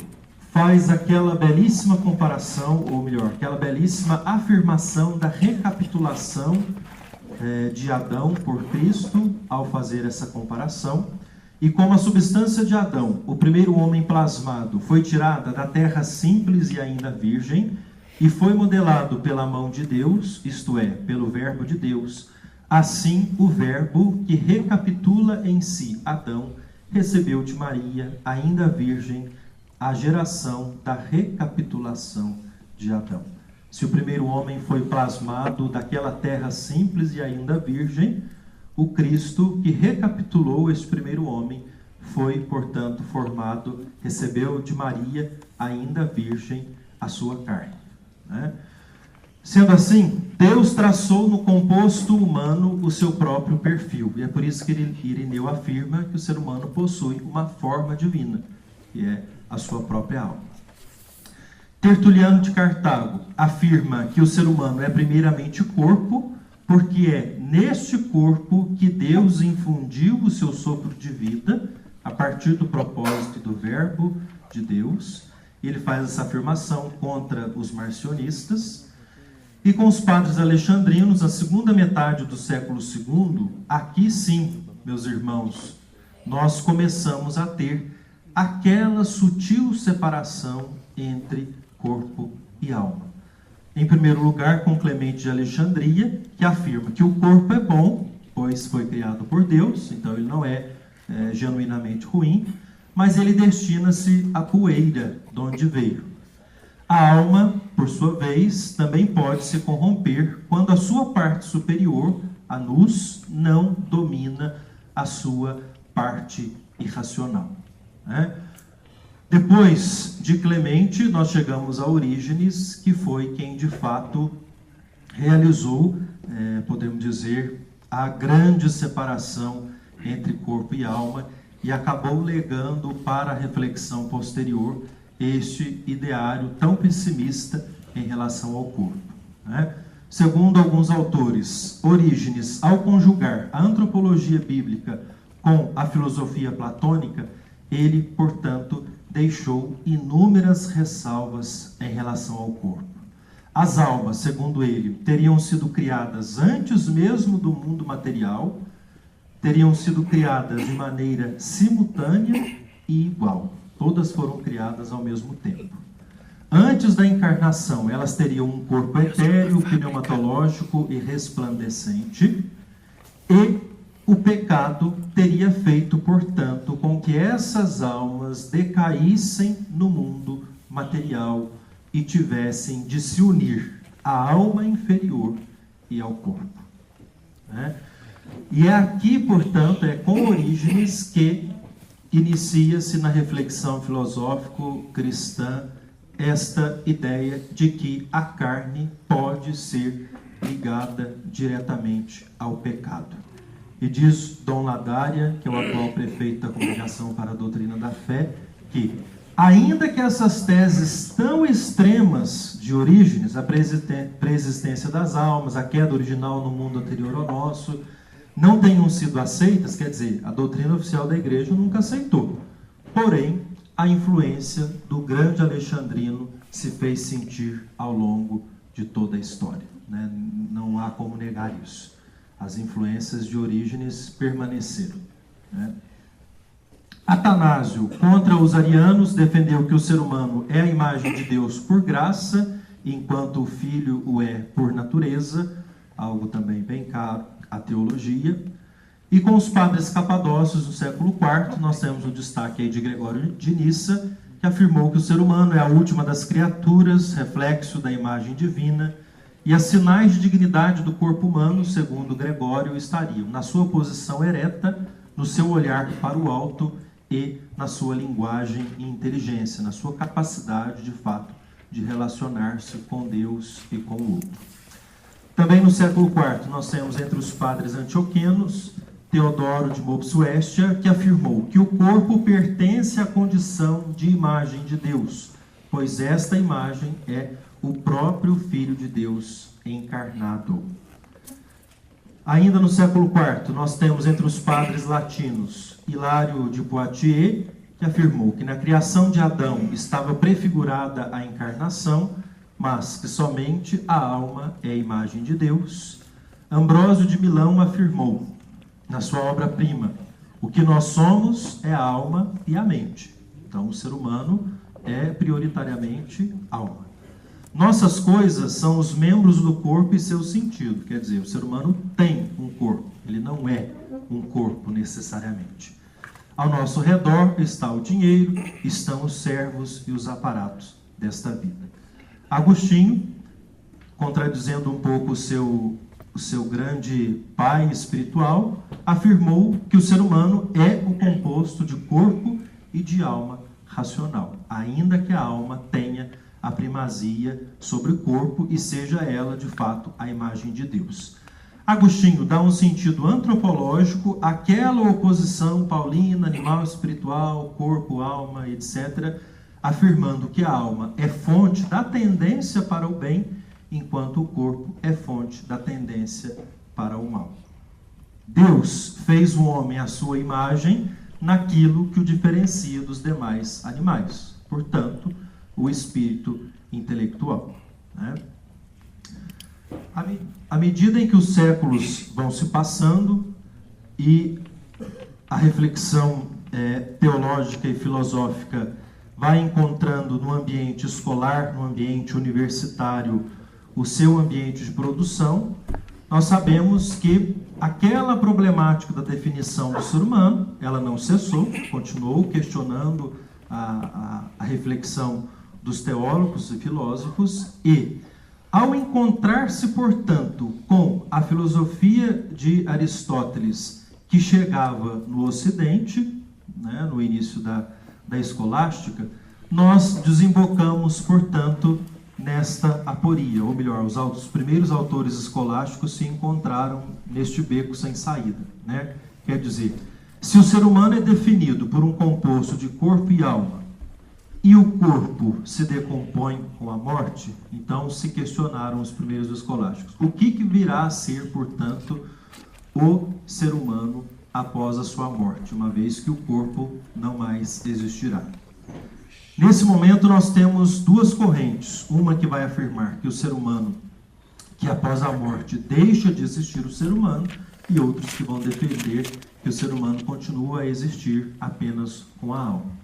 faz aquela belíssima comparação, ou melhor, aquela belíssima afirmação da recapitulação de Adão por Cristo, ao fazer essa comparação. E como a substância de Adão, o primeiro homem plasmado, foi tirada da terra simples e ainda virgem, e foi modelado pela mão de Deus, isto é, pelo Verbo de Deus, assim o Verbo que recapitula em si Adão, recebeu de Maria, ainda virgem, a geração da recapitulação de Adão. Se o primeiro homem foi plasmado daquela terra simples e ainda virgem, o Cristo que recapitulou esse primeiro homem foi, portanto, formado, recebeu de Maria, ainda virgem, a sua carne, né? Sendo assim, Deus traçou no composto humano o seu próprio perfil. E é por isso que Irineu afirma que o ser humano possui uma forma divina, que é a sua própria alma. Tertuliano de Cartago afirma que o ser humano é primeiramente corpo, porque é neste corpo que Deus infundiu o seu sopro de vida, a partir do propósito do Verbo de Deus. Ele faz essa afirmação contra os marcionistas. E com os padres alexandrinos, a segunda metade do século II, aqui sim, meus irmãos, nós começamos a ter aquela sutil separação entre corpo e alma. Em primeiro lugar, com Clemente de Alexandria, que afirma que o corpo é bom, pois foi criado por Deus, então ele não é genuinamente ruim, mas ele destina-se à poeira de onde veio. A alma, por sua vez, também pode se corromper quando a sua parte superior, a nous, não domina a sua parte irracional, né? Depois de Clemente, nós chegamos a Orígenes, que foi quem de fato realizou, podemos dizer, a grande separação entre corpo e alma e acabou legando para a reflexão posterior este ideário tão pessimista em relação ao corpo, né? Segundo alguns autores, Orígenes, ao conjugar a antropologia bíblica com a filosofia platônica, ele, portanto, deixou inúmeras ressalvas em relação ao corpo. As almas, segundo ele, teriam sido criadas antes mesmo do mundo material, teriam sido criadas de maneira simultânea e igual. Todas foram criadas ao mesmo tempo. Antes da encarnação, elas teriam um corpo etéreo, pneumatológico e resplandecente, e o pecado teria feito, portanto, com que essas almas decaíssem no mundo material e tivessem de se unir à alma inferior e ao corpo. Né? E é aqui, portanto, é com Orígenes que inicia-se na reflexão filosófico-cristã esta ideia de que a carne pode ser ligada diretamente ao pecado. E diz Dom Ladária, que é o atual prefeito da Congregação para a Doutrina da Fé, que, ainda que essas teses tão extremas de Orígenes, a preexistência das almas, a queda original no mundo anterior ao nosso, não tenham sido aceitas, quer dizer, a doutrina oficial da Igreja nunca aceitou. Porém, a influência do grande alexandrino se fez sentir ao longo de toda a história. Né? Não há como negar isso. As influências de Orígenes permaneceram. Né? Atanásio, contra os arianos, defendeu que o ser humano é a imagem de Deus por graça, enquanto o filho o é por natureza, algo também bem caro à teologia. E com os padres capadócios do século IV, nós temos o destaque aí de Gregório de Nissa, que afirmou que o ser humano é a última das criaturas, reflexo da imagem divina, e as sinais de dignidade do corpo humano, segundo Gregório, estariam na sua posição ereta, no seu olhar para o alto e na sua linguagem e inteligência, na sua capacidade, de fato, de relacionar-se com Deus e com o outro. Também no século IV, nós temos entre os padres antioquenos, Teodoro de Mopsuestia, que afirmou que o corpo pertence à condição de imagem de Deus, pois esta imagem é o próprio Filho de Deus encarnado. Ainda no século IV, nós temos entre os padres latinos Hilário de Poitiers, que afirmou que na criação de Adão estava prefigurada a encarnação, mas que somente a alma é a imagem de Deus. Ambrósio de Milão afirmou, na sua obra-prima, o que nós somos é a alma e a mente. Então, o ser humano é prioritariamente alma. Nossas coisas são os membros do corpo e seu sentido. Quer dizer, o ser humano tem um corpo, ele não é um corpo necessariamente. Ao nosso redor está o dinheiro, estão os servos e os aparatos desta vida. Agostinho, contradizendo um pouco o seu grande pai espiritual, afirmou que o ser humano é o composto de corpo e de alma racional, ainda que a alma tenha a primazia sobre o corpo e seja ela, de fato, a imagem de Deus. Agostinho dá um sentido antropológico àquela oposição paulina, animal espiritual, corpo, alma, etc., afirmando que a alma é fonte da tendência para o bem, enquanto o corpo é fonte da tendência para o mal. Deus fez o homem à sua imagem naquilo que o diferencia dos demais animais, portanto, o espírito intelectual. Né? À medida em que os séculos vão se passando e a reflexão teológica e filosófica vai encontrando no ambiente escolar, no ambiente universitário, o seu ambiente de produção, nós sabemos que aquela problemática da definição do ser humano, ela não cessou, continuou questionando a reflexão dos teólogos e filósofos, e ao encontrar-se, portanto, com a filosofia de Aristóteles, que chegava no Ocidente, né, no início da escolástica, nós desembocamos, portanto, nesta aporia, ou melhor, os primeiros autores escolásticos se encontraram neste beco sem saída. Né? Quer dizer, se o ser humano é definido por um composto de corpo e alma, e o corpo se decompõe com a morte, então se questionaram os primeiros escolásticos. O que virá a ser, portanto, o ser humano após a sua morte, uma vez que o corpo não mais existirá? Nesse momento nós temos duas correntes, uma que vai afirmar que o ser humano, que após a morte deixa de existir o ser humano, e outros que vão defender que o ser humano continua a existir apenas com a alma.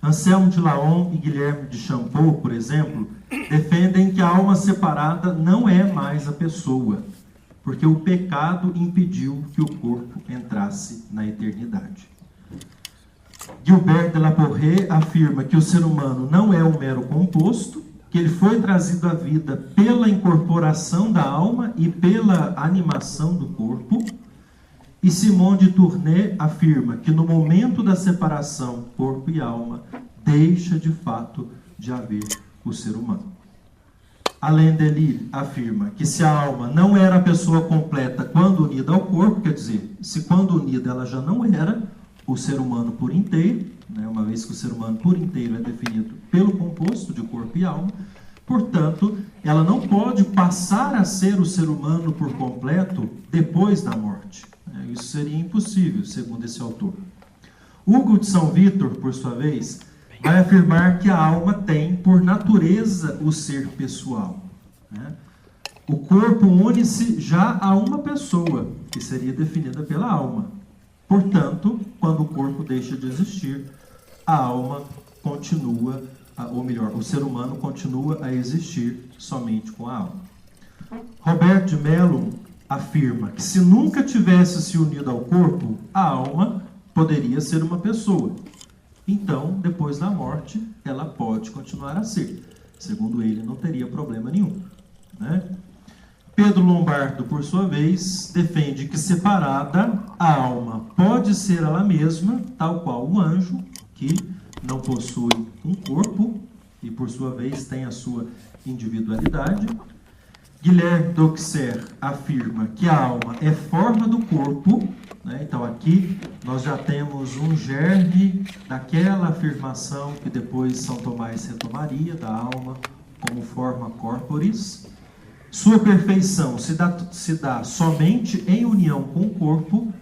Anselmo de Laon e Guilherme de Champeaux, por exemplo, defendem que a alma separada não é mais a pessoa, porque o pecado impediu que o corpo entrasse na eternidade. Gilbert de la Porree afirma que o ser humano não é um mero composto, que ele foi trazido à vida pela incorporação da alma e pela animação do corpo. E Simone de Tournai afirma que no momento da separação corpo e alma, deixa de fato de haver o ser humano. Alain Delille afirma que se a alma não era a pessoa completa quando unida ao corpo, quer dizer, se quando unida ela já não era o ser humano por inteiro, né, uma vez que o ser humano por inteiro é definido pelo composto de corpo e alma, portanto, ela não pode passar a ser o ser humano por completo depois da morte. Isso seria impossível, segundo esse autor. Hugo de São Vítor, por sua vez, vai afirmar que a alma tem, por natureza, o ser pessoal. Né? O corpo une-se já a uma pessoa, que seria definida pela alma. Portanto, quando o corpo deixa de existir, a alma continua, ou melhor, o ser humano continua a existir somente com a alma. Robert de Mello afirma que se nunca tivesse se unido ao corpo, a alma poderia ser uma pessoa. Então, depois da morte, ela pode continuar a ser. Segundo ele, não teria problema nenhum. Né? Pedro Lombardo, por sua vez, defende que separada, a alma pode ser ela mesma, tal qual o anjo, que não possui um corpo e, por sua vez, tem a sua individualidade. Guilherme d'Auxerre afirma que a alma é forma do corpo, né? Então aqui nós já temos um germe daquela afirmação que depois São Tomás retomaria, da alma como forma corporis. Sua perfeição se dá somente em união com o corpo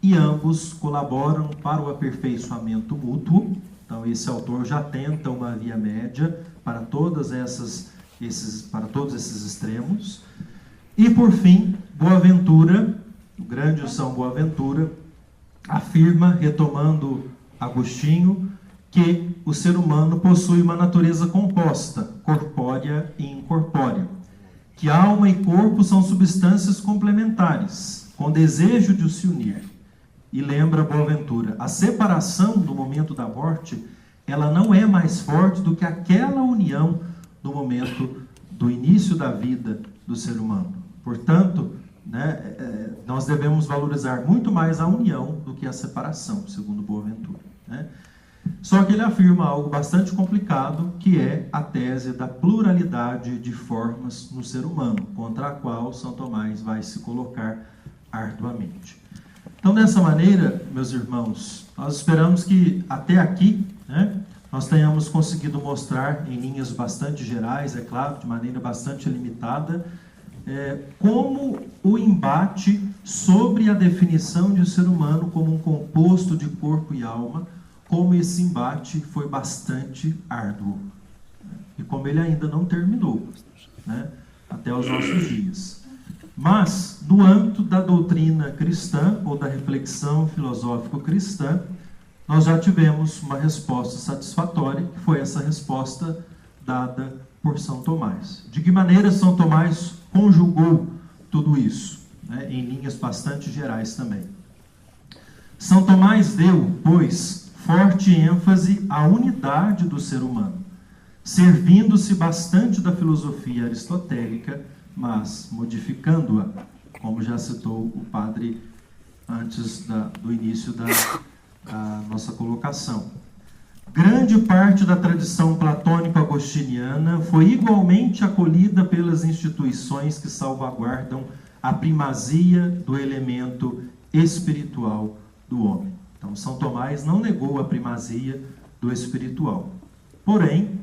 e ambos colaboram para o aperfeiçoamento mútuo. Então esse autor já tenta uma via média para todos esses extremos. E por fim, Boaventura, o grande São Boaventura, afirma, retomando Agostinho, que o ser humano possui uma natureza composta, corpórea e incorpórea, que alma e corpo são substâncias complementares, com desejo de se unir. E lembra Boaventura, a separação no momento da morte, ela não é mais forte do que aquela união no momento do início da vida do ser humano. Portanto, né, nós devemos valorizar muito mais a união do que a separação, segundo Boaventura. Né? Só que ele afirma algo bastante complicado, que é a tese da pluralidade de formas no ser humano, contra a qual São Tomás vai se colocar arduamente. Então, dessa maneira, meus irmãos, nós esperamos que até aqui, né, nós tenhamos conseguido mostrar em linhas bastante gerais, é claro, de maneira bastante limitada, como o embate sobre a definição de um ser humano como um composto de corpo e alma, como esse embate foi bastante árduo. E como ele ainda não terminou, né, até os nossos dias. Mas, no âmbito da doutrina cristã, ou da reflexão filosófico-cristã, nós já tivemos uma resposta satisfatória, que foi essa resposta dada por São Tomás. De que maneira São Tomás conjugou tudo isso, né, em linhas bastante gerais também. São Tomás deu, pois, forte ênfase à unidade do ser humano, servindo-se bastante da filosofia aristotélica, mas modificando-a, como já citou o padre antes do início da nossa colocação. Grande parte da tradição platônico-agostiniana foi igualmente acolhida pelas instituições que salvaguardam a primazia do elemento espiritual do homem. Então, São Tomás não negou a primazia do espiritual. Porém,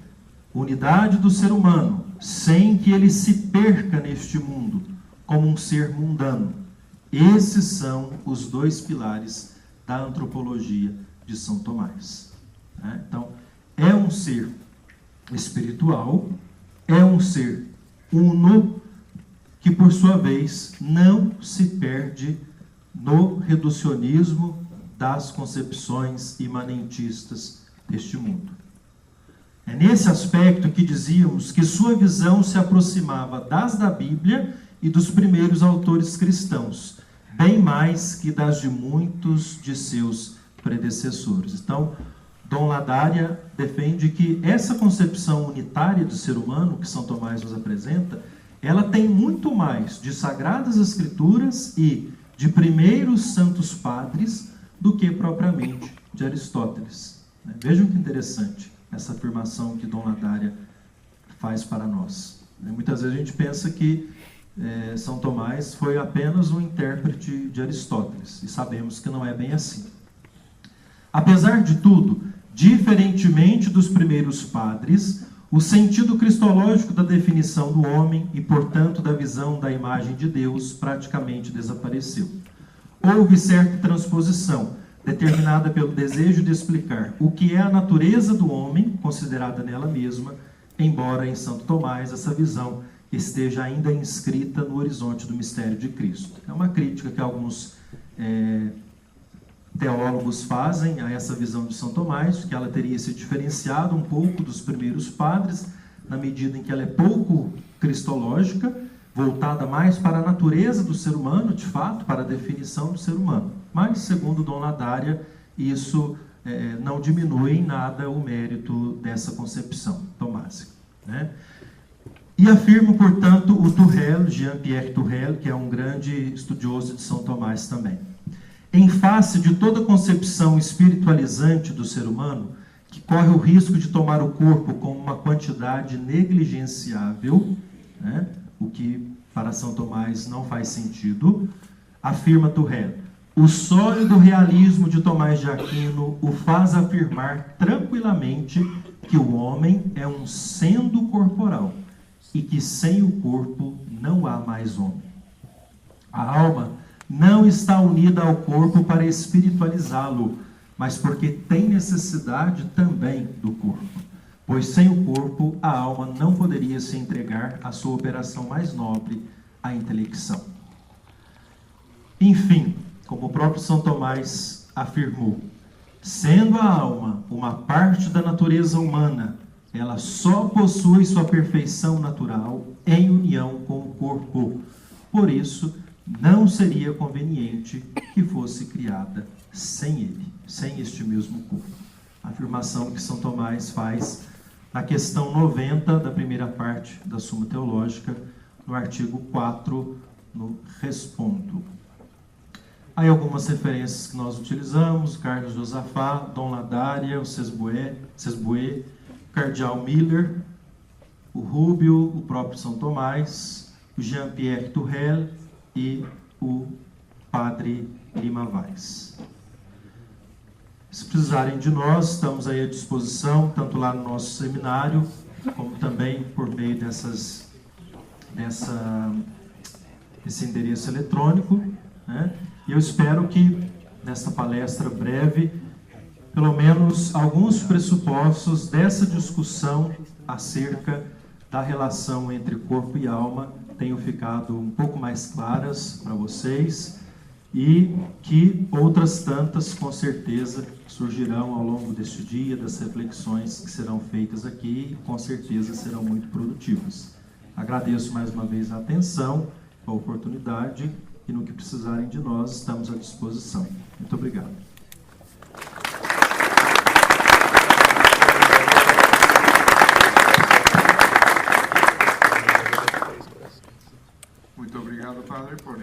unidade do ser humano, sem que ele se perca neste mundo como um ser mundano. Esses são os dois pilares da antropologia de São Tomás. Então, é um ser espiritual, é um ser uno, que por sua vez não se perde no reducionismo das concepções imanentistas deste mundo. É nesse aspecto que dizíamos que sua visão se aproximava das da Bíblia e dos primeiros autores cristãos, bem mais que das de muitos de seus predecessores. Então, Dom Ladaria defende que essa concepção unitária do ser humano, que São Tomás nos apresenta, ela tem muito mais de Sagradas Escrituras e de primeiros santos padres do que propriamente de Aristóteles. Vejam que interessante essa afirmação que Dom Ladaria faz para nós. Muitas vezes a gente pensa que São Tomás foi apenas um intérprete de Aristóteles, e sabemos que não é bem assim. Apesar de tudo, diferentemente dos primeiros padres, o sentido cristológico da definição do homem e, portanto, da visão da imagem de Deus praticamente desapareceu. Houve certa transposição, determinada pelo desejo de explicar o que é a natureza do homem, considerada nela mesma, embora em Santo Tomás essa visão esteja ainda inscrita no horizonte do mistério de Cristo. É uma crítica que alguns teólogos fazem a essa visão de São Tomás, que ela teria se diferenciado um pouco dos primeiros padres, na medida em que ela é pouco cristológica, voltada mais para a natureza do ser humano, de fato, para a definição do ser humano. Mas, segundo Dom Ladaria, isso não diminui em nada o mérito dessa concepção tomásica, né? E afirma, portanto, o Turrel, Jean-Pierre Turrel, que é um grande estudioso de São Tomás também. Em face de toda concepção espiritualizante do ser humano, que corre o risco de tomar o corpo como uma quantidade negligenciável, né, o que para São Tomás não faz sentido, afirma Turrel, o sólido realismo de Tomás de Aquino o faz afirmar tranquilamente que o homem é um sendo corporal e que sem o corpo não há mais homem. A alma não está unida ao corpo para espiritualizá-lo, mas porque tem necessidade também do corpo. Pois sem o corpo, a alma não poderia se entregar à sua operação mais nobre, a intelecção. Enfim, como o próprio São Tomás afirmou, sendo a alma uma parte da natureza humana, ela só possui sua perfeição natural em união com o corpo. Por isso, não seria conveniente que fosse criada sem ele, sem este mesmo corpo. A afirmação que São Tomás faz na questão 90 da primeira parte da Suma Teológica, no artigo 4, no Respondo. Aí algumas referências que nós utilizamos: Carlos Josafá, Dom Ladaria, o Sesboué, o Cardeal Miller, o Rubio, o próprio São Tomás, o Jean-Pierre Turrel e o Padre Lima Vaz. Se precisarem de nós, estamos aí à disposição, tanto lá no nosso seminário, como também por meio desse endereço eletrônico, né? E eu espero que, nesta palestra breve, pelo menos alguns pressupostos dessa discussão acerca da relação entre corpo e alma tenham ficado um pouco mais claras para vocês, e que outras tantas, com certeza, surgirão ao longo deste dia, das reflexões que serão feitas aqui, e com certeza serão muito produtivas. Agradeço mais uma vez a atenção, a oportunidade, e no que precisarem de nós, estamos à disposição. Muito obrigado. Muito obrigado, Padre, por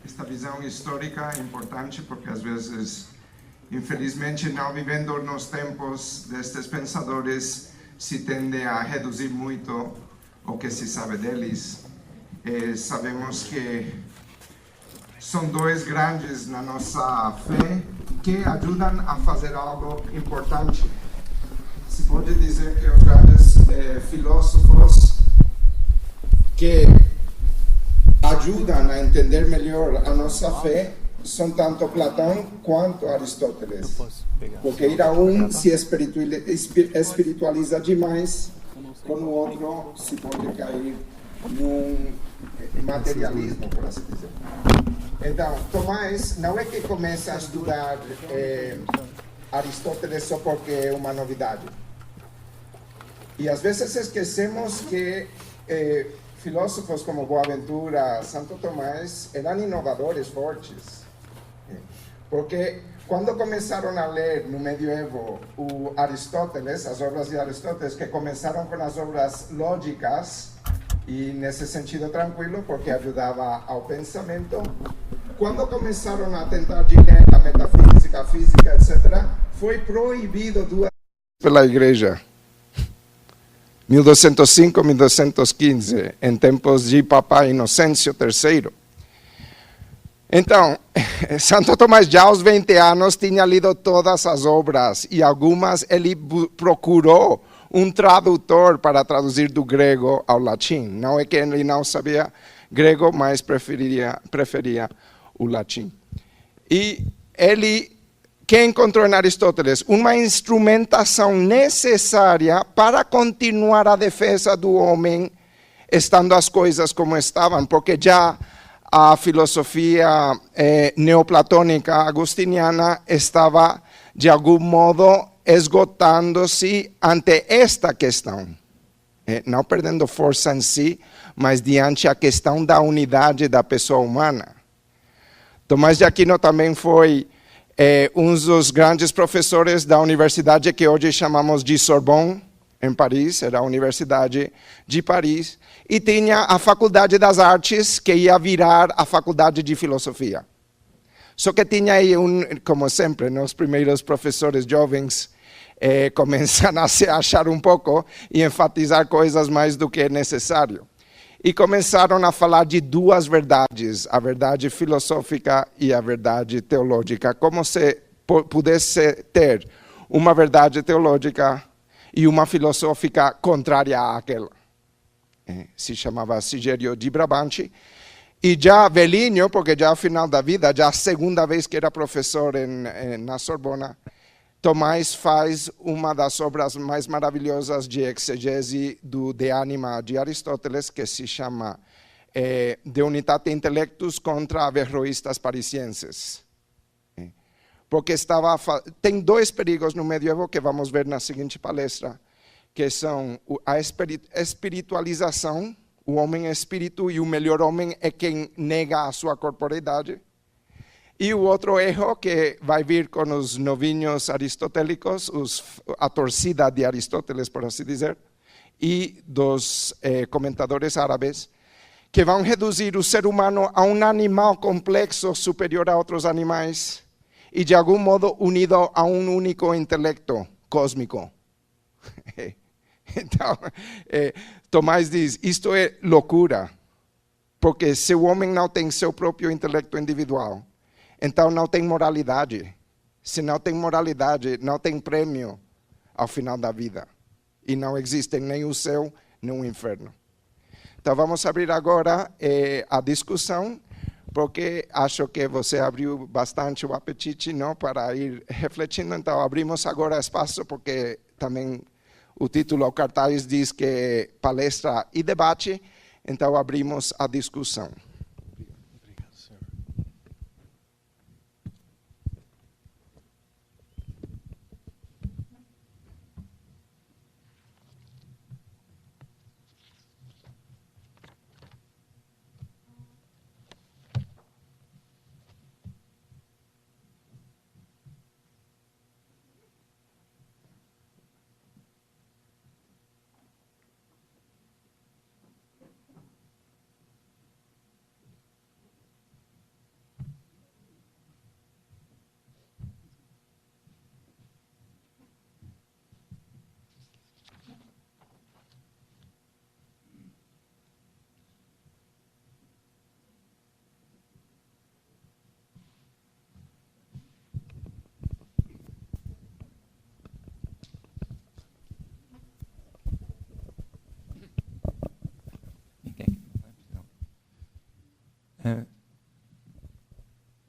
esta visão histórica importante, porque às vezes, infelizmente, não vivendo nos tempos destes pensadores, se tende a reduzir muito o que se sabe deles. Sabemos que são dois grandes na nossa fé que ajudam a fazer algo importante. Se pode dizer que os grandes filósofos que ajudam a entender melhor a nossa fé são tanto Platão quanto Aristóteles. Porque ir a um se espiritualiza demais, com o outro se pode cair num materialismo, por assim dizer. Então, Tomás não é que começa a estudar Aristóteles só porque é uma novidade. E às vezes esquecemos que filósofos como Boaventura, Santo Tomás, eram inovadores fortes. Porque quando começaram a ler no medievo o Aristóteles, as obras de Aristóteles, que começaram com as obras lógicas, e nesse sentido tranquilo, porque ajudava ao pensamento, quando começaram a tentar chegar na metafísica, física, etc., foi proibido duas pela Igreja. 1205, 1215, em tempos de Papa Inocêncio III. Então, Santo Tomás já aos 20 anos tinha lido todas as obras e algumas ele procurou um tradutor para traduzir do grego ao latim. Não é que ele não sabia grego, mas preferia o latim. E ele que encontrou em Aristóteles uma instrumentação necessária para continuar a defesa do homem, estando as coisas como estavam, porque já a filosofia neoplatônica agustiniana estava, de algum modo, esgotando-se ante esta questão. Não perdendo força em si, mas diante a questão da unidade da pessoa humana. Tomás de Aquino também foi um dos grandes professores da universidade que hoje chamamos de Sorbonne, em Paris, era a Universidade de Paris, e tinha a Faculdade das Artes, que ia virar a Faculdade de Filosofia. Só que tinha aí, como sempre, os primeiros professores jovens começam a se achar um pouco e enfatizar coisas mais do que é necessário. E começaram a falar de duas verdades, a verdade filosófica e a verdade teológica, como se pudesse ter uma verdade teológica e uma filosófica contrária àquela. Se chamava Sigério de Brabante. E já velhinho, porque já ao final da vida, já a segunda vez que era professor na Sorbona, Tomás faz uma das obras mais maravilhosas de exegese de ânima de Aristóteles, que se chama De Unitate Intellectus contra Averroístas Parisienses. Porque tem dois perigos no medievo que vamos ver na seguinte palestra, que são a espiritualização, o homem é espírito e o melhor homem é quem nega a sua corporeidade. E o outro erro que vai vir com os novinhos aristotélicos, a torcida de Aristóteles, por assim dizer, e dos comentadores árabes, que vão reduzir o ser humano a um animal complexo superior a outros animais e de algum modo unido a um único intelecto cósmico. Então, Tomás diz, isto é loucura, porque se o homem não tem seu próprio intelecto individual, então não tem moralidade. Se não tem moralidade, não tem prêmio ao final da vida. E não existe nem o céu, nem o inferno. Então vamos abrir agora a discussão, porque acho que você abriu bastante o apetite, não, para ir refletindo. Então abrimos agora espaço, porque também o título, o cartaz diz que é palestra e debate. Então abrimos a discussão.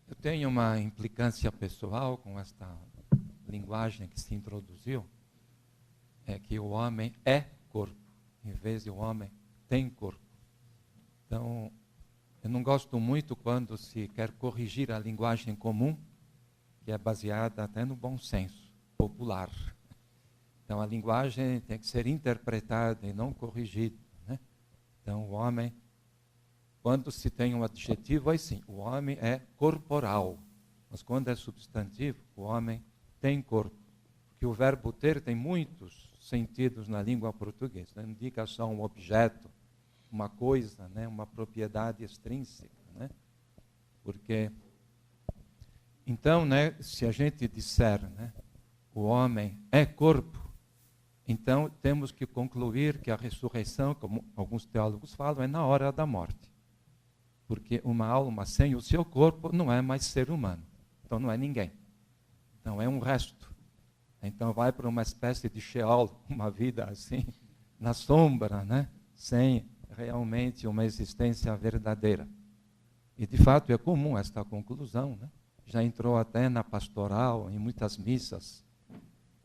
Eu tenho uma implicância pessoal com esta linguagem que se introduziu, é que o homem é corpo, em vez de o homem tem corpo. Então, eu não gosto muito quando se quer corrigir a linguagem comum, que é baseada até no bom senso popular. Então, a linguagem tem que ser interpretada e não corrigida, né? Então, o homem, quando se tem um adjetivo, aí sim, o homem é corporal. Mas quando é substantivo, o homem tem corpo. Porque o verbo ter tem muitos sentidos na língua portuguesa. Não indica só um objeto, uma coisa, né, uma propriedade extrínseca, né? Porque, então, né, se a gente disser, né, o homem é corpo, então temos que concluir que a ressurreição, como alguns teólogos falam, é na hora da morte. Porque uma alma sem o seu corpo não é mais ser humano. Então não é ninguém. Então é um resto. Então vai para uma espécie de Sheol, uma vida assim, na sombra, né? Sem realmente uma existência verdadeira. E de fato é comum esta conclusão, né? Já entrou até na pastoral, em muitas missas,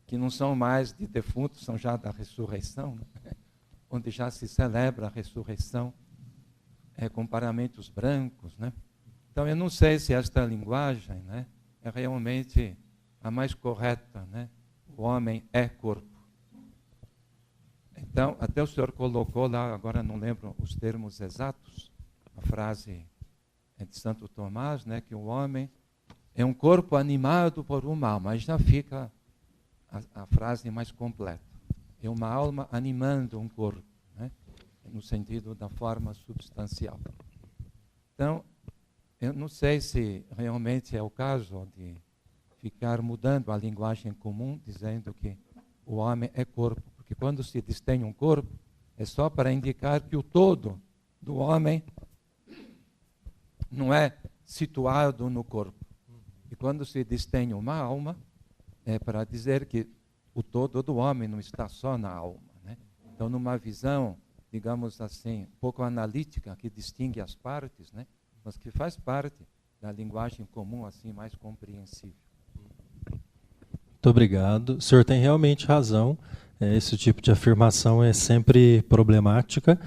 que não são mais de defuntos, são já da ressurreição, né? Onde já se celebra a ressurreição, com paramentos brancos, né? Então eu não sei se esta linguagem, né, é realmente a mais correta, né? O homem é corpo. Então, até o senhor colocou lá, agora não lembro os termos exatos, a frase de Santo Tomás, né, que o homem é um corpo animado por uma alma, mas já fica a frase mais completa. É uma alma animando um corpo, né, no sentido da forma substancial. Então, eu não sei se realmente é o caso de ficar mudando a linguagem comum, dizendo que o homem é corpo. Porque quando se diz tem um corpo, é só para indicar que o todo do homem não é situado no corpo. E quando se diz tem uma alma, é para dizer que o todo do homem não está só na alma, né? Então, numa visão, digamos assim, um pouco analítica, que distingue as partes, né, mas que faz parte da linguagem comum, assim, mais compreensível. Muito obrigado. O senhor tem realmente razão. Esse tipo de afirmação é sempre problemática.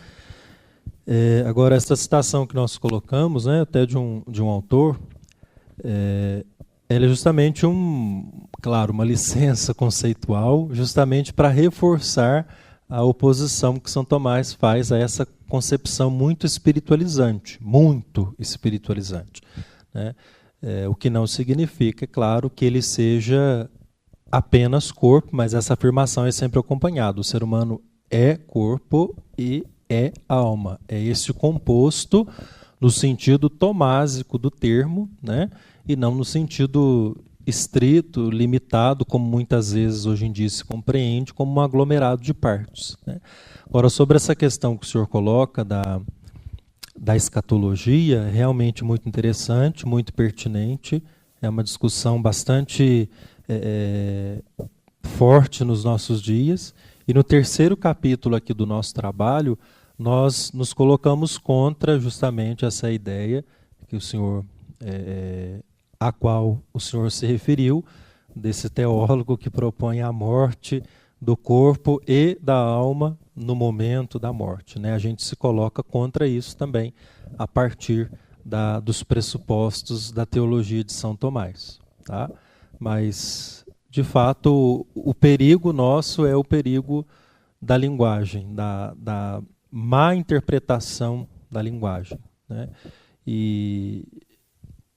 Agora, essa citação que nós colocamos, né, até de um autor, ela é justamente uma licença conceitual, justamente para reforçar a oposição que São Tomás faz a essa concepção muito espiritualizante, né? O que não significa, é claro, que ele seja apenas corpo, mas essa afirmação é sempre acompanhada. O ser humano é corpo e é alma. É esse composto no sentido tomásico do termo, né? E não no sentido estrito, limitado, como muitas vezes hoje em dia se compreende, como um aglomerado de partes, né? Agora, sobre essa questão que o senhor coloca da escatologia, realmente muito interessante, muito pertinente, é uma discussão bastante forte nos nossos dias, e no terceiro capítulo aqui do nosso trabalho, nós nos colocamos contra justamente essa ideia que o senhor, a qual o senhor se referiu, desse teólogo que propõe a morte do corpo e da alma no momento da morte, né? A gente se coloca contra isso também, a partir dos pressupostos da teologia de São Tomás, tá? Mas, de fato, o perigo nosso é o perigo da linguagem, da má interpretação da linguagem, né? E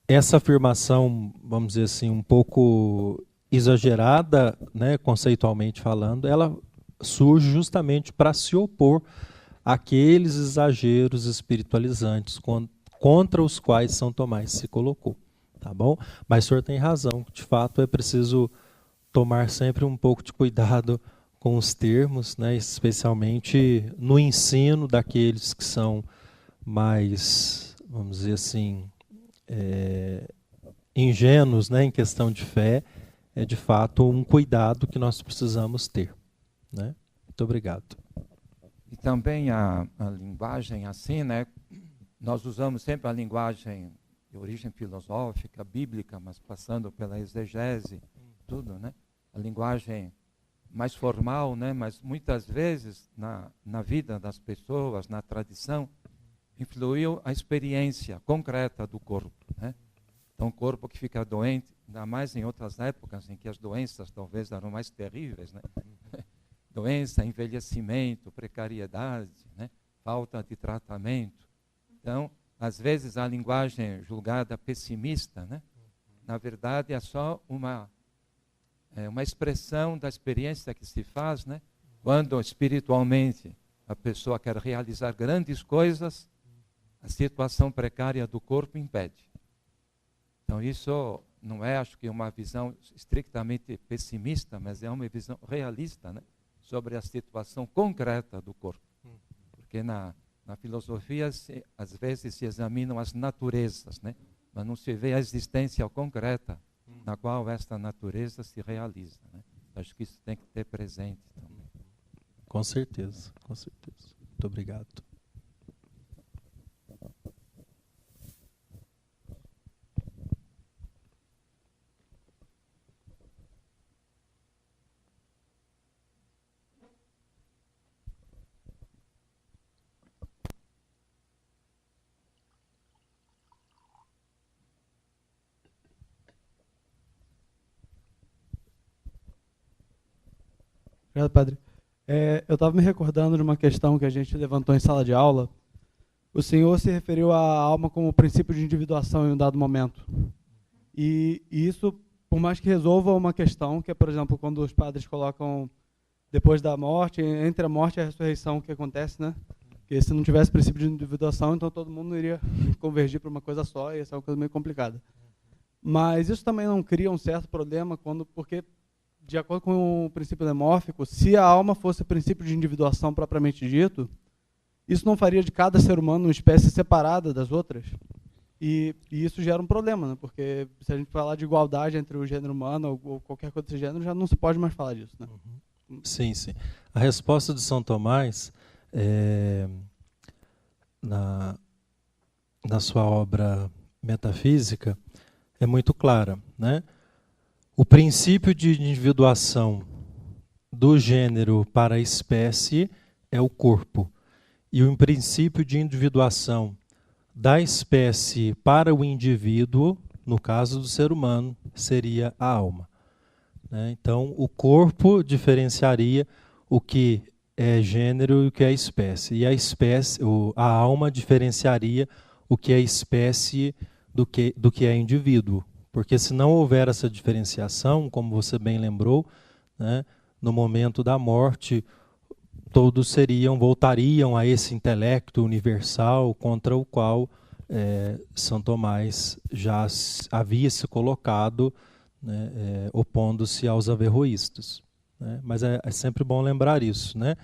essa afirmação, vamos dizer assim, um pouco exagerada, né, conceitualmente falando, ela surge justamente para se opor àqueles exageros espiritualizantes contra os quais São Tomás se colocou. Tá bom? Mas o senhor tem razão, de fato é preciso tomar sempre um pouco de cuidado com os termos, né, especialmente no ensino daqueles que são mais, vamos dizer assim, ingênuos, né, em questão de fé. É de fato um cuidado que nós precisamos ter, né? Muito obrigado. E também a linguagem assim, né? Nós usamos sempre a linguagem de origem filosófica, bíblica, mas passando pela exegese, tudo, né? A linguagem mais formal, né? Mas muitas vezes na vida das pessoas, na tradição, influiu a experiência concreta do corpo, né? Então, o corpo que fica doente, ainda mais em outras épocas em que as doenças talvez eram mais terríveis, né? Doença, envelhecimento, precariedade, né? falta de tratamento. Então, às vezes a linguagem julgada pessimista, né, na verdade é só uma expressão da experiência que se faz, né, quando espiritualmente a pessoa quer realizar grandes coisas, a situação precária do corpo impede. Então isso não é, acho que, uma visão estritamente pessimista, mas é uma visão realista, né, sobre a situação concreta do corpo. Porque na filosofia, às vezes, se examinam as naturezas, né, mas não se vê a existência concreta na qual esta natureza se realiza, né? Acho que isso tem que ter presente também. Com certeza, com certeza. Muito obrigado. Obrigado, padre. Eu estava me recordando de uma questão que a gente levantou em sala de aula. O senhor se referiu à alma como princípio de individuação em um dado momento. E isso, por mais que resolva uma questão, que é, por exemplo, quando os padres colocam depois da morte, entre a morte e a ressurreição, o que acontece, né? Porque se não tivesse princípio de individuação, então todo mundo iria convergir para uma coisa só, e ia ser uma coisa meio complicada. Mas isso também não cria um certo problema, porque, de acordo com o princípio demórfico, se a alma fosse o princípio de individuação propriamente dito, isso não faria de cada ser humano uma espécie separada das outras? E isso gera um problema, né? Porque se a gente falar de igualdade entre o gênero humano ou qualquer coisa desse gênero, já não se pode mais falar disso, né? Sim, sim. A resposta de São Tomás, na sua obra Metafísica, é muito clara, né? O princípio de individuação do gênero para a espécie é o corpo. E o princípio de individuação da espécie para o indivíduo, no caso do ser humano, seria a alma. Então, o corpo diferenciaria o que é gênero e o que é espécie. E a alma diferenciaria o que é espécie do que é indivíduo. Porque se não houver essa diferenciação, como você bem lembrou, né, no momento da morte, todos voltariam a esse intelecto universal contra o qual São Tomás já havia se colocado, né, opondo-se aos averroístas. Né? Mas é sempre bom lembrar isso, né?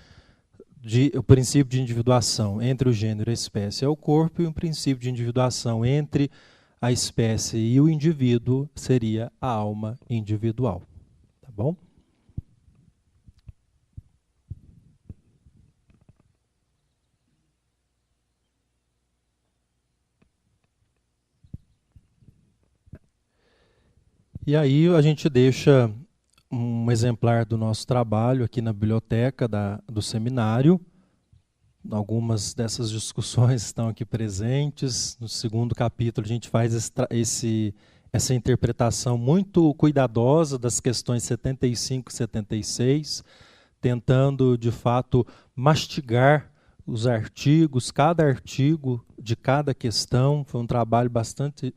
O princípio de individuação entre o gênero e a espécie é o corpo, e o princípio de individuação entre a espécie e o indivíduo seria a alma individual. Tá bom? E aí a gente deixa um exemplar do nosso trabalho aqui na biblioteca do seminário. Algumas dessas discussões estão aqui presentes. No segundo capítulo a gente faz essa interpretação muito cuidadosa das questões 75 e 76, tentando, de fato, mastigar os artigos, cada artigo de cada questão. Foi um trabalho bastante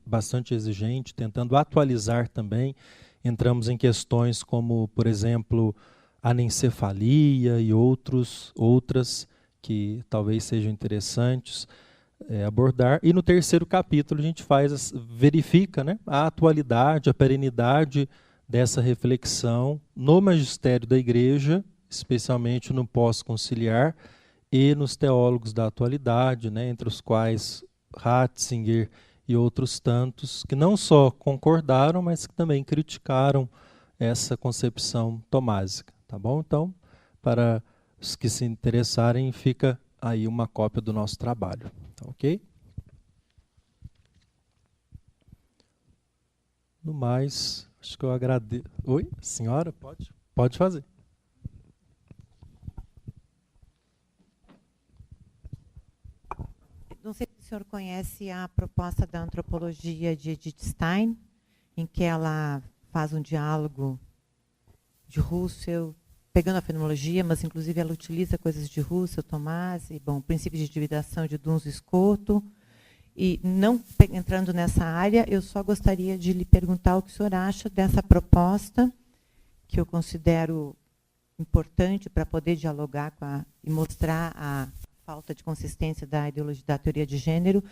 exigente, tentando atualizar também. Entramos em questões como, por exemplo, anencefalia e outras que talvez sejam interessantes abordar. E no terceiro capítulo a gente verifica, né, a atualidade, a perenidade dessa reflexão no magistério da Igreja, especialmente no pós-conciliar, e nos teólogos da atualidade, né, entre os quais Ratzinger e outros tantos, que não só concordaram, mas que também criticaram essa concepção tomásica. Tá bom? Então, para os que se interessarem, fica aí uma cópia do nosso trabalho. Tá, ok? No mais, acho que eu agradeço. Oi, senhora? Pode fazer. Não sei se o senhor conhece a proposta da antropologia de Edith Stein, em que ela faz um diálogo de Russell pegando a fenomenologia, mas inclusive ela utiliza coisas de Russell, Tomás, e, bom, princípios de individuação de Duns e Scotto. E não entrando nessa área, eu só gostaria de lhe perguntar o que o senhor acha dessa proposta, que eu considero importante para poder dialogar e mostrar a falta de consistência da ideologia da teoria de gênero,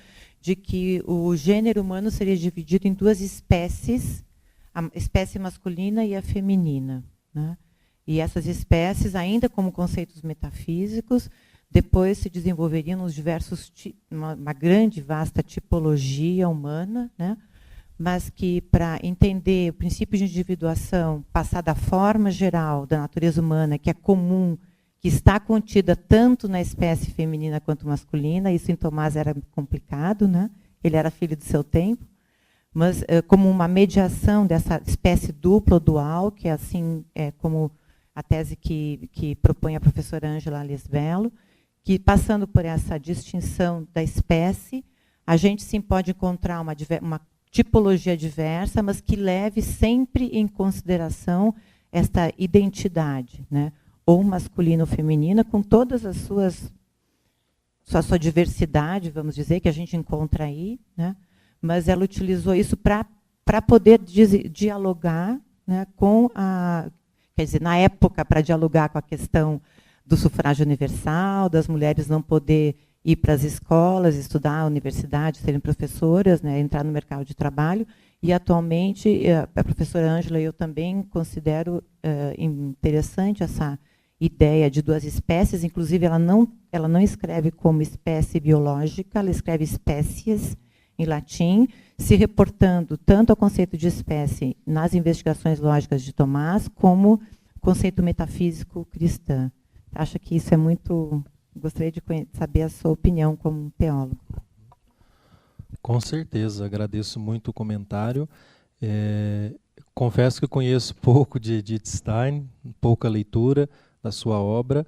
de que o gênero humano seria dividido em duas espécies, a espécie masculina e a feminina, né? E essas espécies, ainda como conceitos metafísicos, depois se desenvolveriam nos diversos, uma grande, vasta tipologia humana, né? Mas que, para entender o princípio de individuação, passar da forma geral da natureza humana, que é comum, que está contida tanto na espécie feminina quanto masculina, isso em Tomás era complicado, né? Ele era filho do seu tempo, mas como uma mediação dessa espécie dupla ou dual, que é assim como a tese que propõe a professora Ângela Lesbello, que, passando por essa distinção da espécie, a gente sim pode encontrar uma tipologia diversa, mas que leve sempre em consideração esta identidade, né? Ou masculina ou feminina, com todas as sua diversidade, vamos dizer, que a gente encontra aí, né? Mas ela utilizou isso para poder dialogar, né, com a... Quer dizer, na época, para dialogar com a questão do sufrágio universal, das mulheres não poder ir para as escolas, estudar a universidade, serem professoras, né, entrar no mercado de trabalho. E, atualmente, a professora Ângela e eu também considero interessante essa ideia de duas espécies. Inclusive, ela não escreve como espécie biológica, ela escreve espécies em latim, se reportando tanto ao conceito de espécie nas investigações lógicas de Tomás, como conceito metafísico cristã. Acho que isso é muito... Gostaria de saber a sua opinião como teólogo. Com certeza, agradeço muito o comentário. Confesso que conheço pouco de Edith Stein, pouca leitura da sua obra,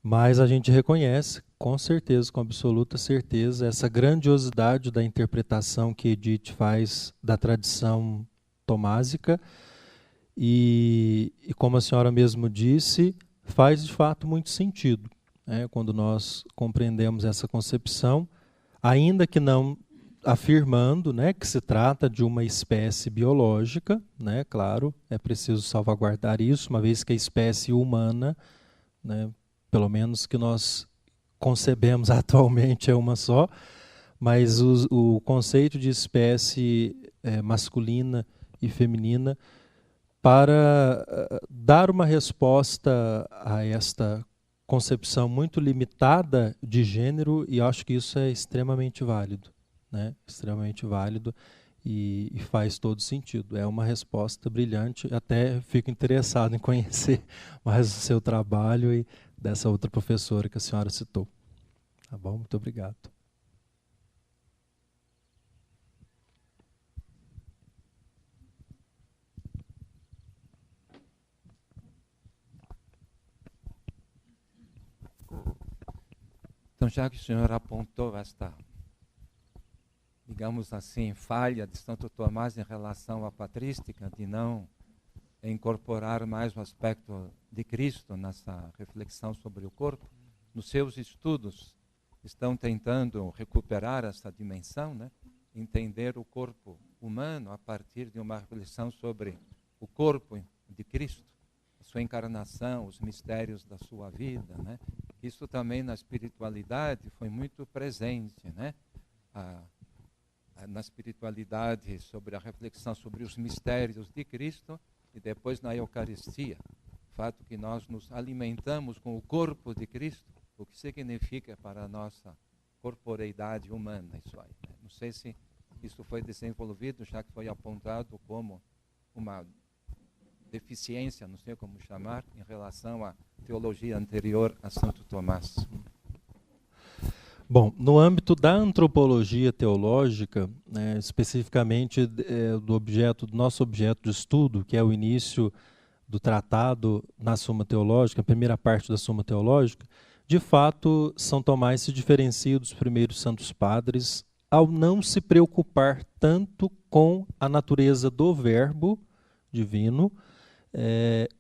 mas a gente reconhece, com certeza, com absoluta certeza, essa grandiosidade da interpretação que Edith faz da tradição tomásica e como a senhora mesmo disse, faz de fato muito sentido, né, quando nós compreendemos essa concepção, ainda que não afirmando, né, que se trata de uma espécie biológica, né, claro, é preciso salvaguardar isso, uma vez que a espécie humana, né, pelo menos que nós concebemos atualmente é uma só, mas o conceito de espécie masculina e feminina, para dar uma resposta a esta concepção muito limitada de gênero, e acho que isso é extremamente válido, né? Extremamente válido e faz todo sentido. É uma resposta brilhante, até fico interessado em conhecer mais o seu trabalho e dessa outra professora que a senhora citou. Tá bom? Muito obrigado. Então, já que o senhor apontou esta, digamos assim, falha de Santo Tomás em relação à patrística, de não incorporar mais o aspecto de Cristo nessa reflexão sobre o corpo, nos seus estudos estão tentando recuperar essa dimensão, né? Entender o corpo humano a partir de uma reflexão sobre o corpo de Cristo, a sua encarnação, os mistérios da sua vida, né? Isso também na espiritualidade foi muito presente, né? Na espiritualidade, sobre a reflexão sobre os mistérios de Cristo, e depois na Eucaristia, o fato que nós nos alimentamos com o corpo de Cristo, o que significa para a nossa corporeidade humana isso aí, né? Não sei se isso foi desenvolvido, já que foi apontado como uma deficiência, não sei como chamar, em relação à teologia anterior a Santo Tomás. Bom, no âmbito da antropologia teológica, né, especificamente do nosso objeto de estudo, que é o início do tratado na Suma Teológica, a primeira parte da Suma Teológica, de fato, São Tomás se diferencia dos primeiros santos padres ao não se preocupar tanto com a natureza do verbo divino,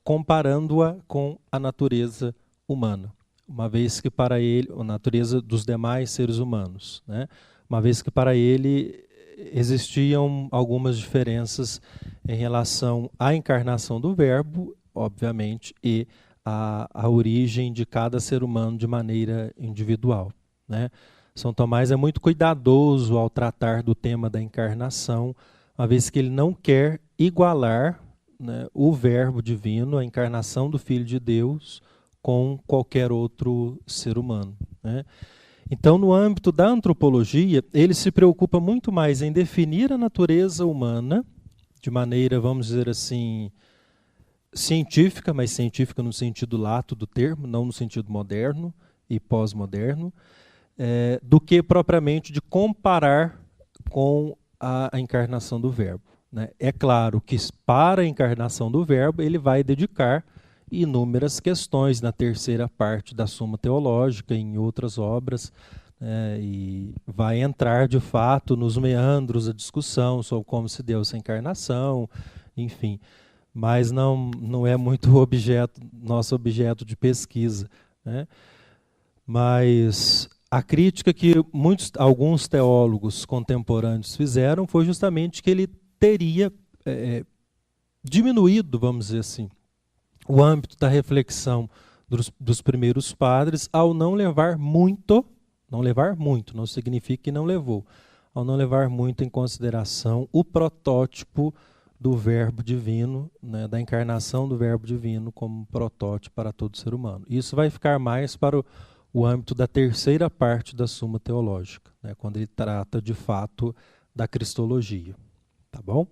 comparando-a com a natureza humana, uma vez que para ele, a natureza dos demais seres humanos, né? Uma vez que para ele existiam algumas diferenças em relação à encarnação do Verbo, obviamente, e a origem de cada ser humano de maneira individual, né? São Tomás é muito cuidadoso ao tratar do tema da encarnação, uma vez que ele não quer igualar, né, o Verbo divino, a encarnação do Filho de Deus, com qualquer outro ser humano, né? Então, no âmbito da antropologia, ele se preocupa muito mais em definir a natureza humana de maneira, vamos dizer assim, científica, mas científica no sentido lato do termo, não no sentido moderno e pós-moderno, do que propriamente de comparar com a encarnação do Verbo, né? É claro que para a encarnação do Verbo ele vai dedicar inúmeras questões na terceira parte da Suma Teológica, em outras obras, e vai entrar de fato nos meandros da discussão sobre como se deu essa encarnação, enfim, mas não é muito nosso objeto de pesquisa, né? Mas a crítica que alguns teólogos contemporâneos fizeram foi justamente que ele teria diminuído, vamos dizer assim, o âmbito da reflexão dos primeiros padres ao não levar muito, não significa que não levou, ao não levar muito em consideração o protótipo do Verbo divino, né, da encarnação do Verbo divino como protótipo para todo ser humano. Isso vai ficar mais para o âmbito da terceira parte da Suma Teológica, né, quando ele trata de fato da cristologia. Tá bom?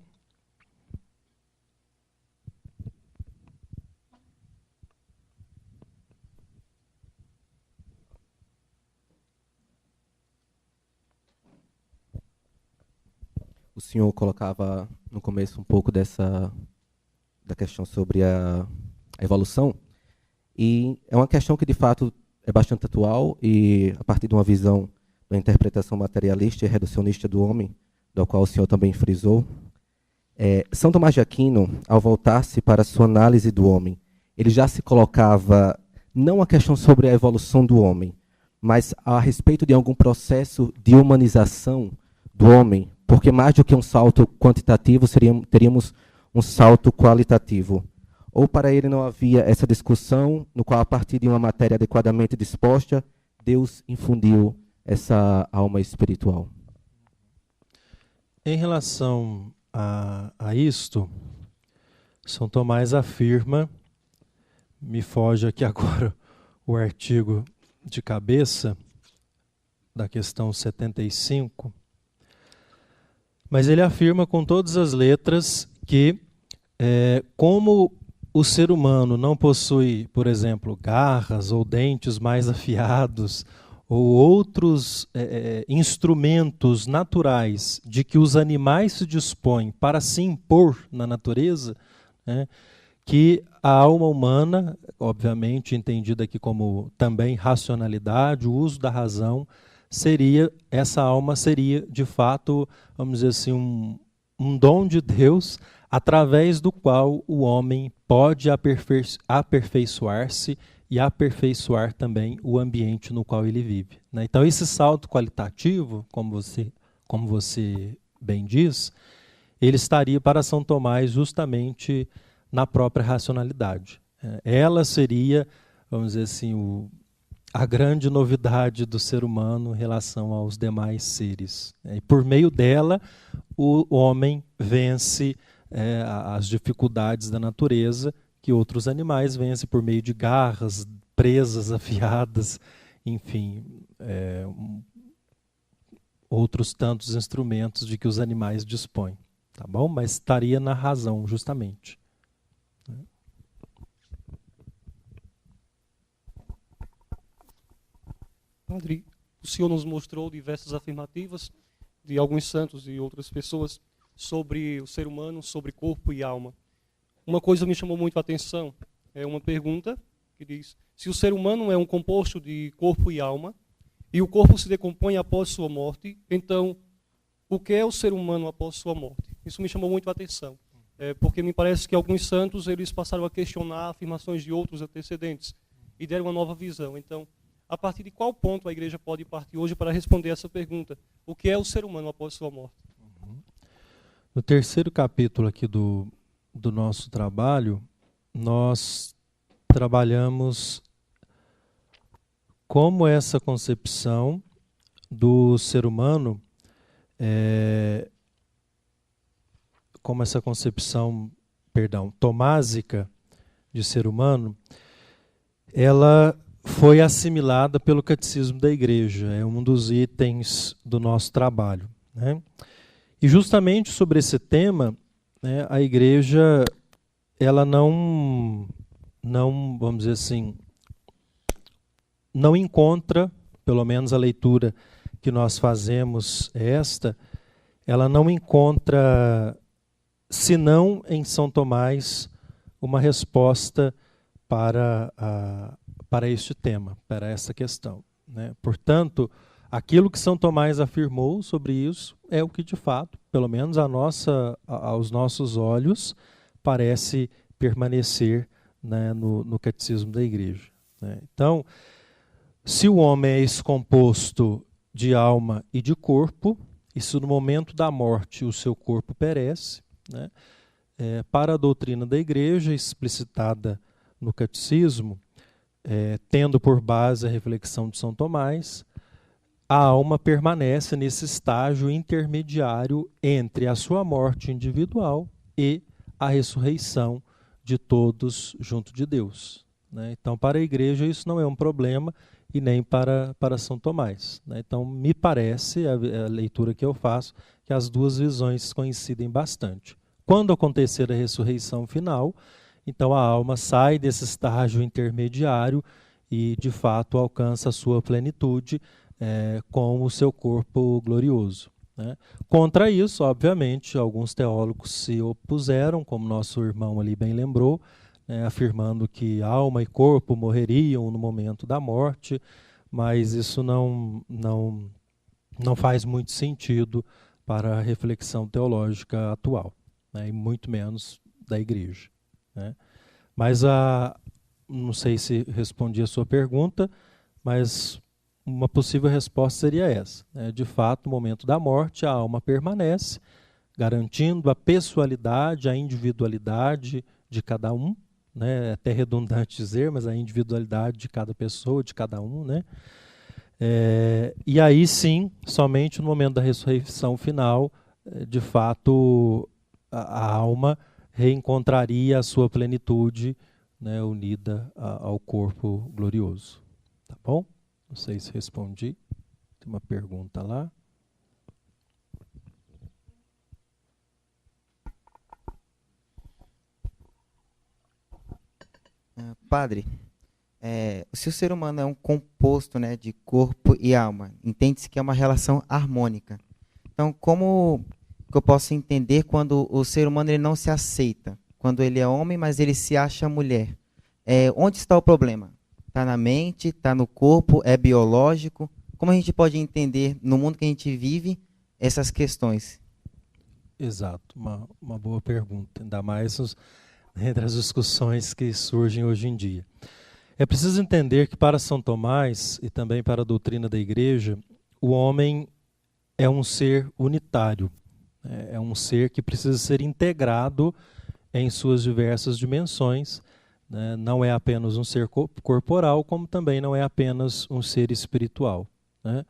O senhor colocava no começo um pouco da questão sobre a evolução, e é uma questão que de fato é bastante atual, e a partir de uma visão da interpretação materialista e reducionista do homem, do qual o senhor também frisou, São Tomás de Aquino, ao voltar-se para a sua análise do homem, ele já se colocava não a questão sobre a evolução do homem, mas a respeito de algum processo de humanização do homem, porque mais do que um salto quantitativo, teríamos um salto qualitativo. Ou para ele não havia essa discussão, no qual, a partir de uma matéria adequadamente disposta, Deus infundiu essa alma espiritual. Em relação a isto, São Tomás afirma, me foge aqui agora o artigo de cabeça, da questão 75, mas ele afirma com todas as letras que, como o ser humano não possui, por exemplo, garras ou dentes mais afiados, ou outros instrumentos naturais de que os animais se dispõem para se impor na natureza, né, que a alma humana, obviamente entendida aqui como também racionalidade, o uso da razão, essa alma seria, de fato, vamos dizer assim, um dom de Deus, através do qual o homem pode aperfeiçoar-se e aperfeiçoar também o ambiente no qual ele vive, né? Então, esse salto qualitativo, como você bem diz, ele estaria para São Tomás justamente na própria racionalidade. Ela seria, vamos dizer assim, a grande novidade do ser humano em relação aos demais seres. E por meio dela, o homem vence as dificuldades da natureza, que outros animais vencem por meio de garras, presas afiadas, enfim, outros tantos instrumentos de que os animais dispõem. Tá bom? Mas estaria na razão, justamente. Padre, o senhor nos mostrou diversas afirmativas de alguns santos e outras pessoas sobre o ser humano, sobre corpo e alma. Uma coisa me chamou muito a atenção, é uma pergunta que diz: se o ser humano é um composto de corpo e alma, e o corpo se decompõe após sua morte, então o que é o ser humano após sua morte? Isso me chamou muito a atenção. porque me parece que alguns santos eles passaram a questionar afirmações de outros antecedentes e deram uma nova visão. Então, a partir de qual ponto a igreja pode partir hoje para responder essa pergunta? O que é o ser humano após sua morte? No terceiro capítulo aqui do nosso trabalho, nós trabalhamos como essa concepção do ser humano, como essa concepção, tomásica de ser humano, ela foi assimilada pelo catecismo da igreja, é um dos itens do nosso trabalho, né? E justamente sobre esse tema, né, a igreja, ela não, vamos dizer assim, não encontra, pelo menos a leitura que nós fazemos ela não encontra, senão em São Tomás, uma resposta para este tema, para essa questão, né? Portanto, aquilo que São Tomás afirmou sobre isso é o que, de fato, pelo menos aos nossos olhos, parece permanecer, né, no catecismo da igreja, né? Então, se o homem é excomposto de alma e de corpo, e se no momento da morte o seu corpo perece, né, para a doutrina da igreja, explicitada no catecismo, tendo por base a reflexão de São Tomás, a alma permanece nesse estágio intermediário entre a sua morte individual e a ressurreição de todos junto de Deus, né? Então, para a igreja isso não é um problema e nem para São Tomás, né? Então, me parece, a leitura que eu faço, que as duas visões coincidem bastante. Quando acontecer a ressurreição final, então a alma sai desse estágio intermediário e, de fato, alcança a sua plenitude com o seu corpo glorioso, né? Contra isso, obviamente, alguns teólogos se opuseram, como nosso irmão ali bem lembrou, né, afirmando que alma e corpo morreriam no momento da morte, mas isso não faz muito sentido para a reflexão teológica atual, né, e muito menos da igreja, né? Mas não sei se respondi a sua pergunta, mas uma possível resposta seria essa, né? De fato, no momento da morte, a alma permanece, garantindo a pessoalidade, a individualidade de cada um, né? É até redundante dizer, mas a individualidade de cada pessoa, de cada um, né? E aí sim, somente no momento da ressurreição final, de fato, a alma reencontraria a sua plenitude, né, unida ao corpo glorioso. Tá bom? Não sei se respondi. Tem uma pergunta lá. Padre, se o ser humano é um composto, né, de corpo e alma, entende-se que é uma relação harmônica. Então, como que eu posso entender quando o ser humano ele não se aceita? Quando ele é homem, mas ele se acha mulher. Onde está o problema? Está na mente, está no corpo, é biológico? Como a gente pode entender, no mundo que a gente vive, essas questões? Exato, uma boa pergunta, ainda mais entre as discussões que surgem hoje em dia. É preciso entender que para São Tomás e também para a doutrina da igreja, o homem é um ser unitário, é um ser que precisa ser integrado em suas diversas dimensões, né? Não é apenas um ser corporal, como também não é apenas um ser espiritual, né?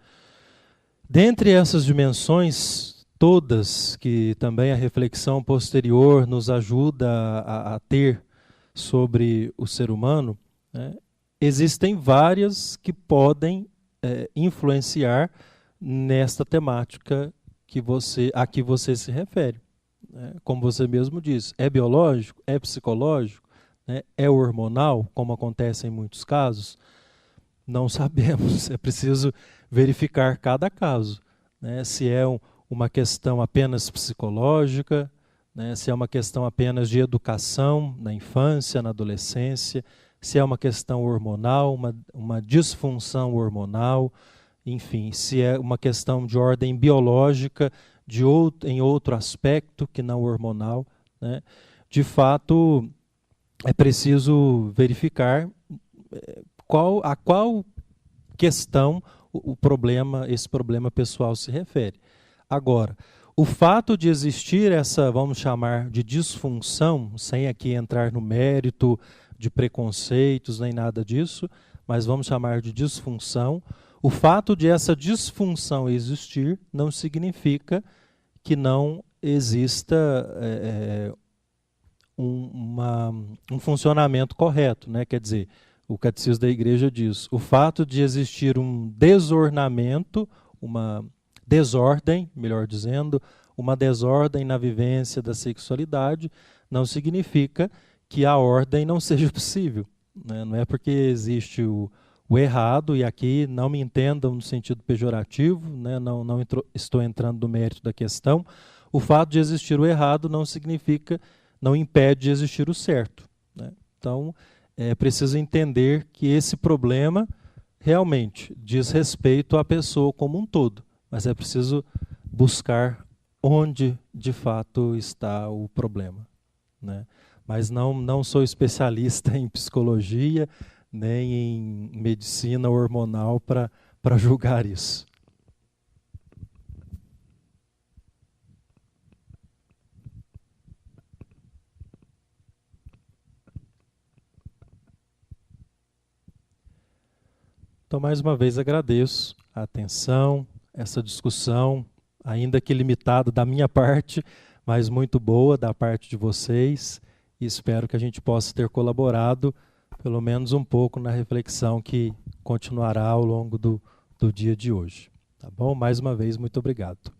Dentre essas dimensões todas, que também a reflexão posterior nos ajuda a ter sobre o ser humano, né, existem várias que podem influenciar nesta temática a que você se refere, né? Como você mesmo disse, é biológico, é psicológico, né, é hormonal, como acontece em muitos casos? Não sabemos, é preciso verificar cada caso, né, se é uma questão apenas psicológica, né, se é uma questão apenas de educação na infância, na adolescência, se é uma questão hormonal, uma disfunção hormonal, enfim, se é uma questão de ordem biológica em outro aspecto que não hormonal, né, de fato é preciso verificar a qual questão esse problema pessoal se refere. Agora, o fato de existir essa, vamos chamar de disfunção, sem aqui entrar no mérito de preconceitos nem nada disso, mas vamos chamar de disfunção, o fato de essa disfunção existir não significa que não exista um funcionamento correto, né? Quer dizer, o Catecismo da Igreja diz, o fato de existir um desornamento, uma desordem, melhor dizendo, uma desordem na vivência da sexualidade, não significa que a ordem não seja possível, né? Não é porque existe o errado, e aqui não me entendam no sentido pejorativo, né? Não estou entrando no mérito da questão, o fato de existir o errado não significa, não impede de existir o certo, né? Então, é preciso entender que esse problema realmente diz respeito à pessoa como um todo, mas é preciso buscar onde de fato está o problema, né? Mas não sou especialista em psicologia nem em medicina hormonal para julgar isso. Então, mais uma vez, agradeço a atenção, essa discussão, ainda que limitada da minha parte, mas muito boa da parte de vocês, e espero que a gente possa ter colaborado, pelo menos um pouco, na reflexão que continuará ao longo do dia de hoje. Tá bom? Mais uma vez, muito obrigado.